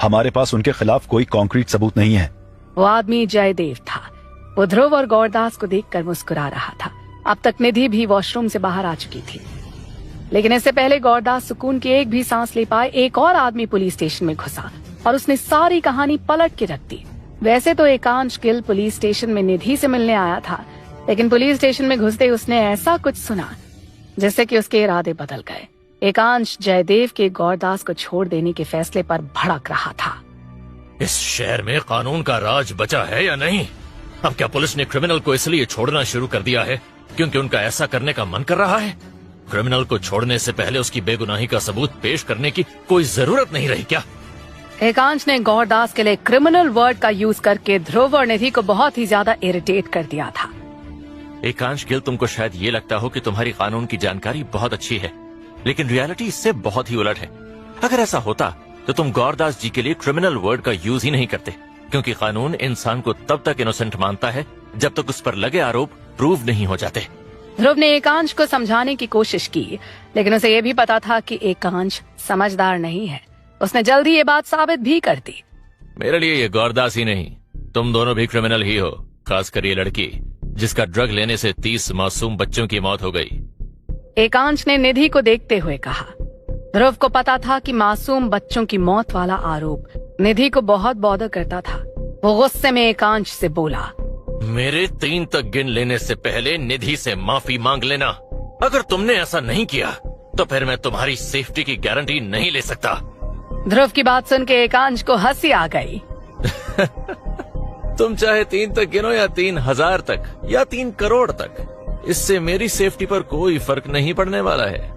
हमारे पास उनके खिलाफ कोई कॉन्क्रीट सबूत नहीं है। वो आदमी जयदेव था। वो ध्रुव और गौरदास को देखकर मुस्कुरा रहा था। अब तक निधि भी वॉशरूम से बाहर आ चुकी थी, लेकिन इससे पहले गौरदास सुकून की एक भी सांस ले पाए, एक और आदमी पुलिस स्टेशन में घुसा और उसने सारी कहानी पलट के रख दी। वैसे तो एकांश गिल पुलिस स्टेशन में निधि से मिलने आया था, लेकिन पुलिस स्टेशन में घुसते उसने ऐसा कुछ सुना जिससे कि उसके इरादे बदल गए। एकांश जयदेव के गौरदास को छोड़ देने के फैसले पर भड़क रहा था। इस शहर में कानून का राज बचा है या नहीं? अब क्या पुलिस ने क्रिमिनल को इसलिए छोड़ना शुरू कर दिया है क्योंकि उनका ऐसा करने का मन कर रहा है? क्रिमिनल को छोड़ने से पहले उसकी बेगुनाही का सबूत पेश करने की कोई जरूरत नहीं रही क्या? एकांश ने गौरदास के लिए क्रिमिनल वर्ड का यूज करके ध्रुव और निधि को बहुत ही ज्यादा इरिटेट कर दिया था। एकांश गिल, तुमको शायद ये लगता हो कि तुम्हारी कानून की जानकारी बहुत अच्छी है, लेकिन रियलिटी इससे बहुत ही उलट है। अगर ऐसा होता तो तुम गौरदास जी के लिए क्रिमिनल वर्ड का यूज ही नहीं करते, क्योंकि कानून इंसान को तब तक इनोसेंट मानता है जब तक उस पर लगे आरोप प्रूव नहीं हो जाते। ध्रुव ने एकांश को समझाने की कोशिश की, लेकिन उसे यह भी पता था कि एकांश समझदार नहीं है। उसने जल्दी ये बात साबित भी कर दी। मेरे लिए ये गौरदास ही नहीं, तुम दोनों भी क्रिमिनल ही हो, खासकर ये लड़की जिसका ड्रग लेने से 30 मासूम बच्चों की मौत हो गई। एकांश ने निधि को देखते हुए कहा। ध्रुव को पता था कि मासूम बच्चों की मौत वाला आरोप निधि को बहुत बॉदर करता था। वो गुस्से में एकांश से बोला, मेरे 3 तक गिन लेने से पहले निधि से माफी मांग लेना। अगर तुमने ऐसा नहीं किया तो फिर मैं तुम्हारी सेफ्टी की गारंटी नहीं ले सकता। ध्रुव की बात सुन के एकांश को हंसी आ गई। तुम चाहे 3 तक गिनो या 3000 तक या 3 करोड़ तक, इससे मेरी सेफ्टी पर कोई फर्क नहीं पड़ने वाला है।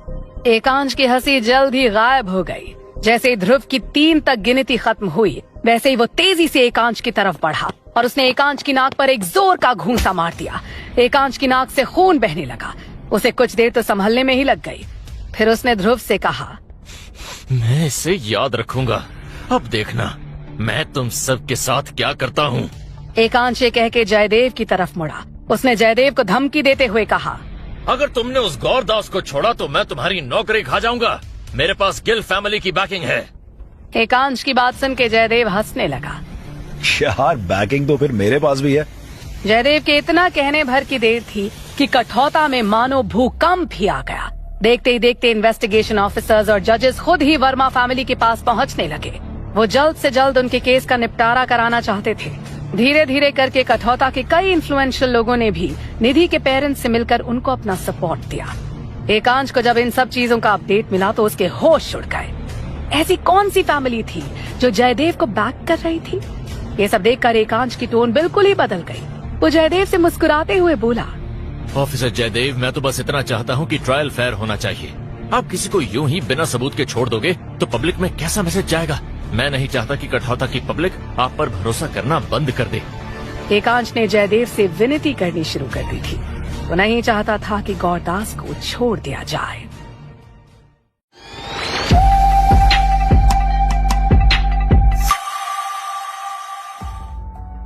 एकांश की हंसी जल्द ही गायब हो गई। जैसे ही ध्रुव की 3 तक गिनती खत्म हुई, वैसे ही वो तेजी से एकांश की तरफ बढ़ा और उसने एकांश की नाक पर एक जोर का घूंसा मार दिया। एकांश की नाक से खून बहने लगा। उसे कुछ देर तो संभलने में ही लग गई। फिर उसने ध्रुव से कहा, मैं इसे याद रखूंगा। अब देखना मैं तुम सबके साथ क्या करता हूँ। एकांश ये कह के जयदेव की तरफ मुड़ा। उसने जयदेव को धमकी देते हुए कहा, अगर तुमने उस गौरदास को छोड़ा तो मैं तुम्हारी नौकरी खा जाऊंगा। मेरे पास गिल फैमिली की बैकिंग है। एकांश की बात सुन के जयदेव हंसने लगा। यार बैकिंग तो फिर मेरे पास भी है। जयदेव के इतना कहने भर की देर थी कि कठौता में मानो भूकंप भी आ गया। देखते ही देखते इन्वेस्टिगेशन ऑफिसर्स और जजेस खुद ही वर्मा फैमिली के पास पहुंचने लगे। वो जल्द से जल्द उनके केस का निपटारा कराना चाहते थे। धीरे धीरे करके कठौता के कई इन्फ्लुएंशियल लोगों ने भी निधि के पेरेंट्स से मिलकर उनको अपना सपोर्ट दिया। एकांश को जब इन सब चीजों का अपडेट मिला तो उसके होश उड़ गए। ऐसी कौन सी फैमिली थी जो जयदेव को बैक कर रही थी? ये सब देखकर एकांश की टोन बिल्कुल ही बदल गई। वो जयदेव से मुस्कुराते हुए बोला, ऑफिसर जयदेव, मैं तो बस इतना चाहता हूँ कि ट्रायल फेयर होना चाहिए। आप किसी को यूं ही बिना सबूत के छोड़ दोगे तो पब्लिक में कैसा मैसेज जाएगा? मैं नहीं चाहता कि कठौता की पब्लिक आप पर भरोसा करना बंद कर दे। एकांश ने जयदेव से विनती करनी शुरू कर दी थी। वो नहीं चाहता था कि गौरदास को छोड़ दिया जाए।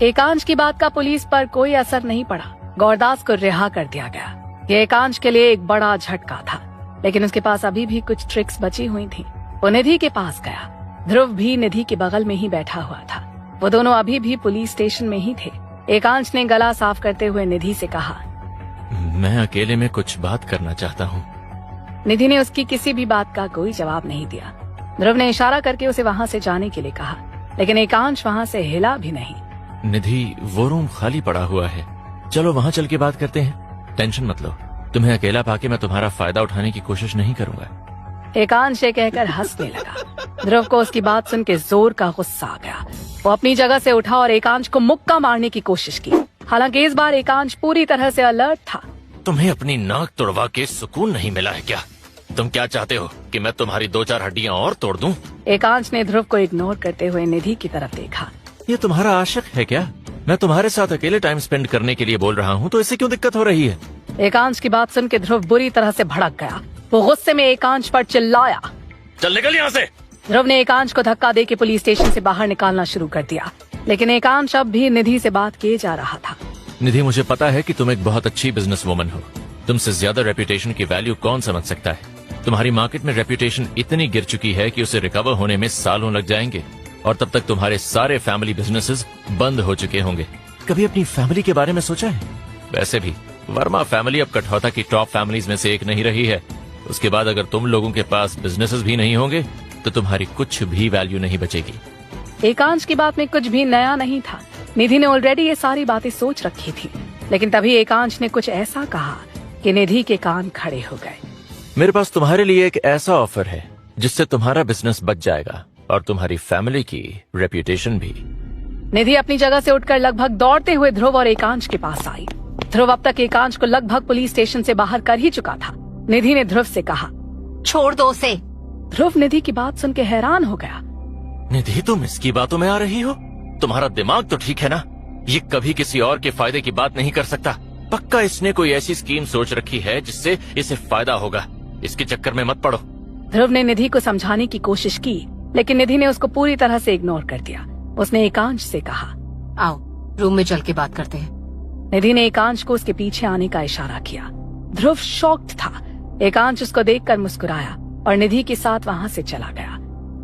एकांश की बात का पुलिस पर कोई असर नहीं पड़ा। गौरदास को रिहा कर दिया गया। ये एकांश के लिए एक बड़ा झटका था, लेकिन उसके पास अभी भी कुछ ट्रिक्स बची हुई थी। वो निधि के पास गया। ध्रुव भी निधि के बगल में ही बैठा हुआ था। वो दोनों अभी भी पुलिस स्टेशन में ही थे। एकांश ने गला साफ करते हुए निधि से कहा, मैं अकेले में कुछ बात करना चाहता हूँ। निधि ने उसकी किसी भी बात का कोई जवाब नहीं दिया। ध्रुव ने इशारा करके उसे वहाँ से जाने के लिए कहा, लेकिन एकांश वहाँ से हिला भी नहीं। निधि, वो रूम खाली पड़ा हुआ है, चलो वहाँ चल के बात करते हैं। टेंशन मत लो, तुम्हें अकेला पाके मैं तुम्हारा फायदा उठाने की कोशिश नहीं करूंगा। एकांश ये कहकर हंसने लगा। ध्रुव को उसकी बात सुन के जोर का गुस्सा आ गया। वो अपनी जगह से उठा और एकांश को मुक्का मारने की कोशिश की। हालांकि इस बार एकांश पूरी तरह से अलर्ट था। तुम्हें अपनी नाक तोड़वा के सुकून नहीं मिला है क्या? तुम क्या चाहते हो कि मैं तुम्हारी 2-4 हड्डियां और तोड़ दूं? एकांश ने ध्रुव को इग्नोर करते हुए निधि की तरफ देखा। ये तुम्हारा आशिक है क्या? मैं तुम्हारे साथ अकेले टाइम स्पेंड करने के लिए बोल रहा हूँ, तो इससे क्यों दिक्कत हो रही है? एकांश की बात सुन के ध्रुव बुरी तरह से भड़क गया। वो गुस्से में एकांश पर चिल्लाया, चल निकल यहाँ से। ध्रुव ने एकांश को धक्का देके पुलिस स्टेशन से बाहर निकालना शुरू कर दिया, लेकिन एकांश अब भी निधि से बात किए जा रहा था। निधि, मुझे पता है कि तुम एक बहुत अच्छी बिजनेस वुमन हो। तुमसे ज्यादा रेपुटेशन की वैल्यू कौन समझ सकता है? तुम्हारी मार्केट में रेपुटेशन इतनी गिर चुकी है कि उसे रिकवर होने में सालों लग जाएंगे, और तब तक तुम्हारे सारे फैमिली बिजनेसेस बंद हो चुके होंगे। कभी अपनी फैमिली के बारे में सोचा है? वैसे भी वर्मा फैमिली अब कठौता की टॉप फैमिलीज में से एक नहीं रही है। उसके बाद अगर तुम लोगों के पास बिजनेसेस भी नहीं होंगे तो तुम्हारी कुछ भी वैल्यू नहीं बचेगी। एकांश की बात में कुछ भी नया नहीं था। निधि ने ऑलरेडी ये सारी बातें सोच रखी थी, लेकिन तभी एकांश ने कुछ ऐसा कहा कि निधि के कान खड़े हो गए। मेरे पास तुम्हारे लिए एक ऐसा ऑफर है जिससे तुम्हारा बिजनेस बच जाएगा और तुम्हारी फैमिली की रेपुटेशन भी। निधि अपनी जगह से उठकर लगभग दौड़ते हुए ध्रुव और एकांश के पास आई। ध्रुव अब तक एकांश को लगभग पुलिस स्टेशन से बाहर कर ही चुका था। निधि ने ध्रुव से कहा, छोड़ दो उसे। ध्रुव निधि की बात सुन के हैरान हो गया। निधि, तुम इसकी बातों में आ रही हो? तुम्हारा दिमाग तो ठीक है ना? ये कभी किसी और के फायदे की बात नहीं कर सकता। पक्का इसने कोई ऐसी स्कीम सोच रखी है जिससे इसे फायदा होगा। इसके चक्कर में मत पड़ो। ध्रुव ने निधि को समझाने की कोशिश की, लेकिन निधि ने उसको पूरी तरह से इग्नोर कर दिया। उसने एकांश से कहा, आओ रूम में चल के बात करते हैं। निधि ने एकांश को उसके पीछे आने का इशारा किया। ध्रुव शॉक्ड था। एकांश उसको देखकर मुस्कुराया और निधि के साथ वहां से चला गया।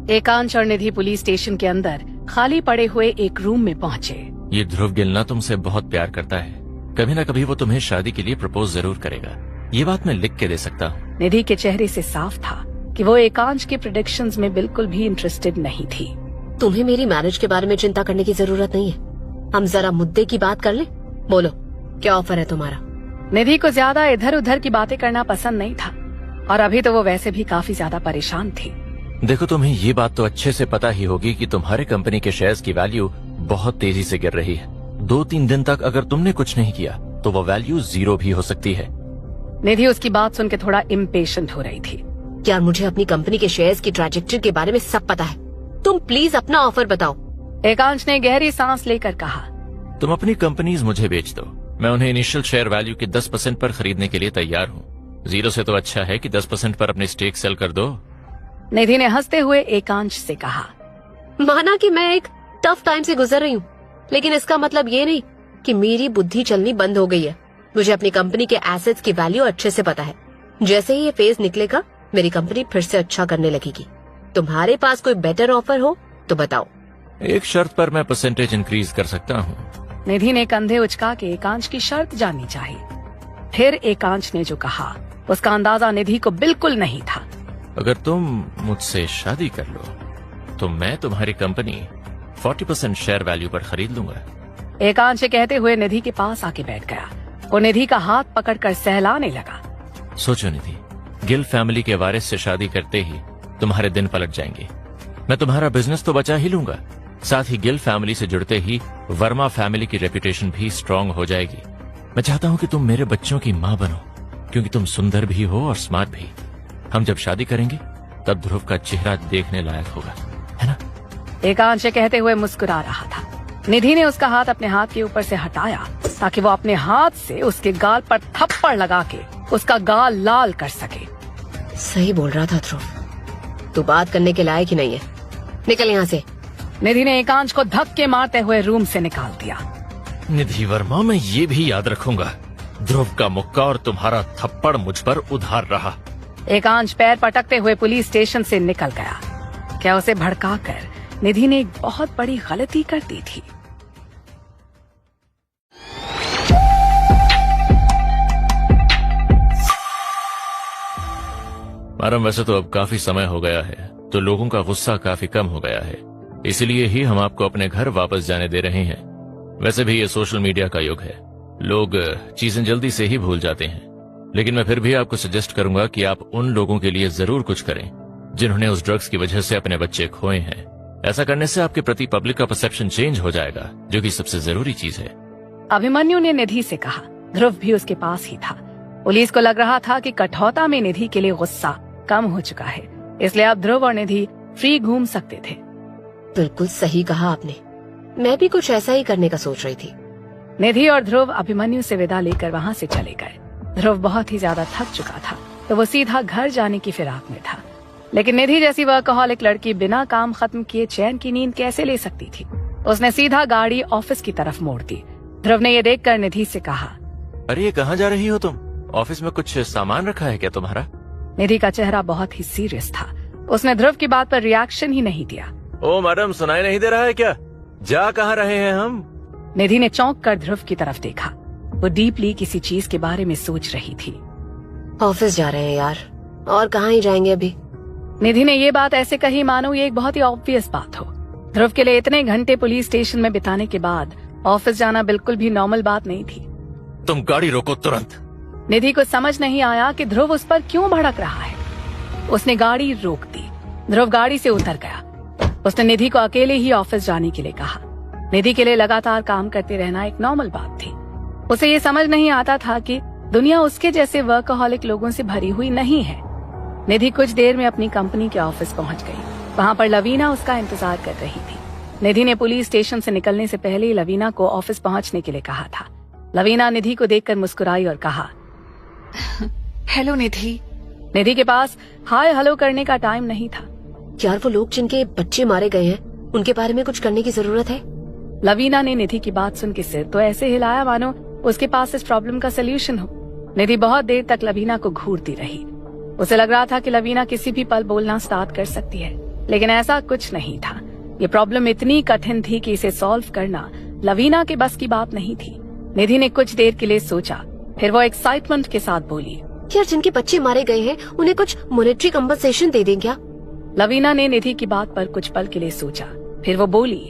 एकांश और निधि पुलिस स्टेशन के अंदर खाली पड़े हुए एक रूम में पहुंचे। ये ध्रुव गिलना तुमसे बहुत प्यार करता है, कभी ना कभी वो तुम्हें शादी के लिए प्रपोज जरूर करेगा, ये बात मैं लिख के दे सकता हूँ। निधि के चेहरे से साफ था कि वो एकांश के प्रेडिक्शंस में बिल्कुल भी इंटरेस्टेड नहीं थी। तुम्हें मेरी मैरिज के बारे में चिंता करने की जरूरत नहीं है, हम जरा मुद्दे की बात कर लें। बोलो, क्या ऑफर है तुम्हारा? निधि को ज्यादा इधर उधर की बातें करना पसंद नहीं था और अभी तो वो वैसे भी काफी ज्यादा परेशान थी। देखो, तुम्हें ये बात तो अच्छे से पता ही होगी कि तुम्हारे कंपनी के शेयर्स की वैल्यू बहुत तेजी से गिर रही है। 2-3 दिन तक अगर तुमने कुछ नहीं किया तो वो वैल्यू 0 भी हो सकती है। निधि उसकी बात सुन के थोड़ा इम्पेशेंट हो रही थी। यार, मुझे अपनी कंपनी के शेयर्स की ट्रैजेक्टरी के बारे में सब पता है, तुम प्लीज अपना ऑफर बताओ। एकांश ने गहरी सांस लेकर कहा, तुम अपनी कंपनीज मुझे बेच दो, मैं उन्हें इनिशियल शेयर वैल्यू के 10% पर खरीदने के लिए तैयार हूँ। 0 से तो अच्छा है कि 10% पर अपनी स्टेक सेल कर दो। निधि ने हंसते हुए एकांश से कहा, माना कि मैं एक टफ टाइम से गुजर रही हूँ, लेकिन इसका मतलब ये नहीं कि मेरी बुद्धि चलनी बंद हो गई है। मुझे अपनी कंपनी के एसेट्स की वैल्यू अच्छे से पता है। जैसे ही ये फेज निकलेगा, मेरी कंपनी फिर से अच्छा करने लगेगी। तुम्हारे पास कोई बेटर ऑफर हो तो बताओ। एक शर्त पर मैं परसेंटेज इंक्रीज कर सकता हूँ। निधि ने कंधे उचका के एकांश की शर्त जाननी चाहिए। फिर एकांश ने जो कहा उसका अंदाजा निधि को बिल्कुल नहीं था। अगर तुम मुझसे शादी कर लो तो मैं तुम्हारी कंपनी 40% शेयर वैल्यू पर खरीद लूंगा। एकांश कहते हुए निधि के पास आके बैठ गया और निधि का हाथ पकड़कर सहलाने लगा। सोचो निधि, गिल फैमिली के वारिस से शादी करते ही तुम्हारे दिन पलट जाएंगे। मैं तुम्हारा बिजनेस तो बचा ही लूंगा, साथ ही गिल फैमिली से जुड़ते ही वर्मा फैमिली की रेपुटेशन भी स्ट्रांग हो जाएगी। मैं चाहता हूँ कि तुम मेरे बच्चों की माँ बनो, क्योंकि तुम सुंदर भी हो और स्मार्ट भी। हम जब शादी करेंगे तब ध्रुव का चेहरा देखने लायक होगा, है ना? एकांश कहते हुए मुस्कुरा रहा था। निधि ने उसका हाथ अपने हाथ के ऊपर से हटाया ताकि वो अपने हाथ से उसके गाल पर थप्पड़ लगा के उसका गाल लाल कर सके। सही बोल रहा था ध्रुव, तू बात करने के लायक ही नहीं है, निकल यहाँ से। निधि ने एकांश को धक्के मारते हुए रूम से निकाल दिया। निधि वर्मा, मैं ये भी याद रखूंगा, ध्रुव का मुक्का और तुम्हारा थप्पड़ मुझ पर उधार रहा। एकांश पैर पटकते हुए पुलिस स्टेशन से निकल गया। क्या उसे भड़काकर निधि ने एक बहुत बड़ी गलती कर दी थी? मैडम, वैसे तो अब काफी समय हो गया है तो लोगों का गुस्सा काफी कम हो गया है, इसलिए ही हम आपको अपने घर वापस जाने दे रहे हैं। वैसे भी ये सोशल मीडिया का युग है, लोग चीजें जल्दी से ही भूल जाते हैं, लेकिन मैं फिर भी आपको सजेस्ट करूंगा कि आप उन लोगों के लिए जरूर कुछ करें जिन्होंने उस ड्रग्स की वजह से अपने बच्चे खोए हैं। ऐसा करने से आपके प्रति पब्लिक का परसेप्शन चेंज हो जाएगा, जो कि सबसे जरूरी चीज है। अभिमन्यु ने निधि से कहा। ध्रुव भी उसके पास ही था। पुलिस को लग रहा था कि कठौता में निधि के लिए गुस्सा कम हो चुका है, इसलिए अब ध्रुव और निधि फ्री घूम सकते थे। बिल्कुल सही कहा आपने, मैं भी कुछ ऐसा ही करने का सोच रही थी। निधि और ध्रुव अभिमन्यु से विदा लेकर वहाँ से चले गए। ध्रुव बहुत ही ज्यादा थक चुका था तो वो सीधा घर जाने की फिराक में था, लेकिन निधि जैसी वर्कहॉलिक लड़की बिना काम खत्म किए चैन की नींद कैसे ले सकती थी? उसने सीधा गाड़ी ऑफिस की तरफ मोड़ दी। ध्रुव ने ये देखकर निधि से कहा, अरे ये कहाँ जा रही हो तुम? ऑफिस में कुछ सामान रखा है क्या तुम्हारा? निधि का चेहरा बहुत ही सीरियस था। उसने ध्रुव की बात पर रिएक्शन ही नहीं दिया। ओ मैडम, सुनाई नहीं दे रहा है क्या? जा कहाँ रहे हैं हम? निधि ने चौंक कर ध्रुव की तरफ देखा। वो डीपली किसी चीज के बारे में सोच रही थी। ऑफिस जा रहे हैं यार, और कहाँ ही जाएंगे अभी। निधि ने ये बात ऐसे कही मानो ये एक बहुत ही ऑब्वियस बात हो। ध्रुव के लिए इतने घंटे पुलिस स्टेशन में बिताने के बाद ऑफिस जाना बिल्कुल भी नॉर्मल बात नहीं थी। तुम गाड़ी रोको तुरंत। निधि को समझ नहीं आया कि ध्रुव उस पर क्यों भड़क रहा है। उसने गाड़ी रोक दी। ध्रुव गाड़ी से उतर गया। उसने निधि को अकेले ही ऑफिस जाने के लिए कहा। निधि के लिए लगातार काम करते रहना एक नॉर्मल बात थी। उसे ये समझ नहीं आता था कि दुनिया उसके जैसे वर्कहॉलिक लोगों से भरी हुई नहीं है। निधि कुछ देर में अपनी कंपनी के ऑफिस पहुंच गई। वहाँ पर लवीना उसका इंतजार कर रही थी। निधि ने पुलिस स्टेशन से निकलने से पहले ही लवीना को ऑफिस पहुंचने के लिए कहा था। लवीना निधि को देखकर मुस्कुराई और कहा, हेलो निधि। निधि के पास हाय हेलो करने का टाइम नहीं था। यार, वो लोग जिनके बच्चे मारे गए हैं उनके बारे में कुछ करने की जरूरत है। लवीना ने निधि की बात सुन के सिर तो ऐसे हिलाया मानो उसके पास इस प्रॉब्लम का सलूशन हो। निधि बहुत देर तक लवीना को घूरती रही। उसे लग रहा था कि लवीना किसी भी पल बोलना स्टार्ट कर सकती है, लेकिन ऐसा कुछ नहीं था। ये प्रॉब्लम इतनी कठिन थी कि इसे सॉल्व करना लवीना के बस की बात नहीं थी। निधि ने कुछ देर के लिए सोचा, फिर वो एक्साइटमेंट के साथ बोली, यार जिनके बच्चे मारे गए हैं उन्हें कुछ मॉनेटरी कंपनसेशन दे दें क्या? लवीना ने निधि की बात पर कुछ पल के लिए सोचा, फिर वो बोली,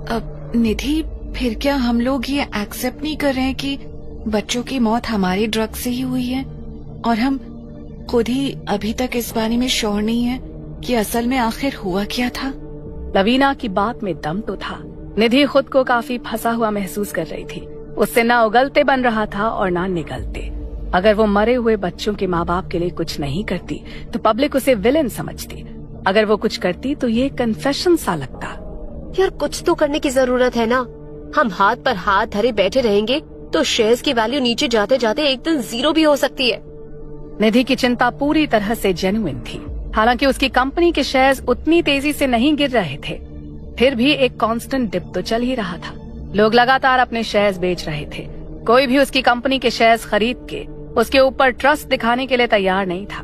अब निधि, फिर क्या हम लोग ये एक्सेप्ट नहीं कर रहे हैं कि बच्चों की मौत हमारे ड्रग से ही हुई है और हम खुद ही अभी तक इस बारे में श्योर नहीं है कि असल में आखिर हुआ क्या था? लवीना की बात में दम तो था। निधि खुद को काफी फंसा हुआ महसूस कर रही थी। उससे ना उगलते बन रहा था और ना निगलते। अगर वो मरे हुए बच्चों के माँ बाप के लिए कुछ नहीं करती तो पब्लिक उसे विलेन समझती। अगर वो कुछ करती तो ये कन्फेशन सा लगता। यार कुछ तो करने की जरूरत है ना। हम हाथ पर हाथ धरे बैठे रहेंगे तो शेयर्स की वैल्यू नीचे जाते जाते एक दिन 0 भी हो सकती है। निधि की चिंता पूरी तरह से जेन्युइन थी। हालांकि उसकी कंपनी के शेयर्स उतनी तेजी से नहीं गिर रहे थे, फिर भी एक कांस्टेंट डिप तो चल ही रहा था। लोग लगातार अपने शेयर्स बेच रहे थे। कोई भी उसकी कंपनी के शेयर्स खरीद के उसके ऊपर ट्रस्ट दिखाने के लिए तैयार नहीं था।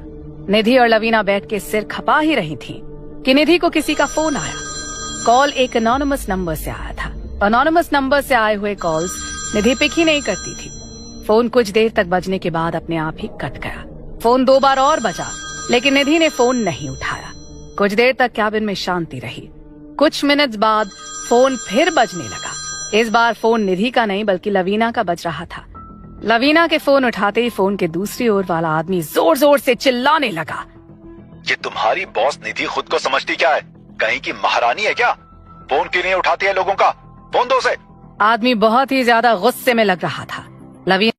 निधि और लवीना बैठ के सिर खपा ही रही थी कि निधि को किसी का फोन आया। कॉल एक अनोनिमस नंबर से आया था। अनोनिमस नंबर से आए हुए कॉल्स निधि पिक ही नहीं करती थी। फोन कुछ देर तक बजने के बाद अपने आप ही कट गया। फोन 2 बार और बजा, लेकिन निधि ने फोन नहीं उठाया। कुछ देर तक कैबिन में शांति रही। कुछ मिनट्स बाद फोन फिर बजने लगा। इस बार फोन निधि का नहीं बल्कि लवीना का बज रहा था। लवीना के फोन उठाते ही फोन के दूसरी ओर वाला आदमी जोर जोर से चिल्लाने लगा, ये तुम्हारी बॉस निधि खुद को समझती क्या है? कहीं की महारानी है क्या? फोन क्यों नहीं उठाती है लोगों का? फोन दो उसे। आदमी बहुत ही ज्यादा गुस्से में लग रहा था। लवीना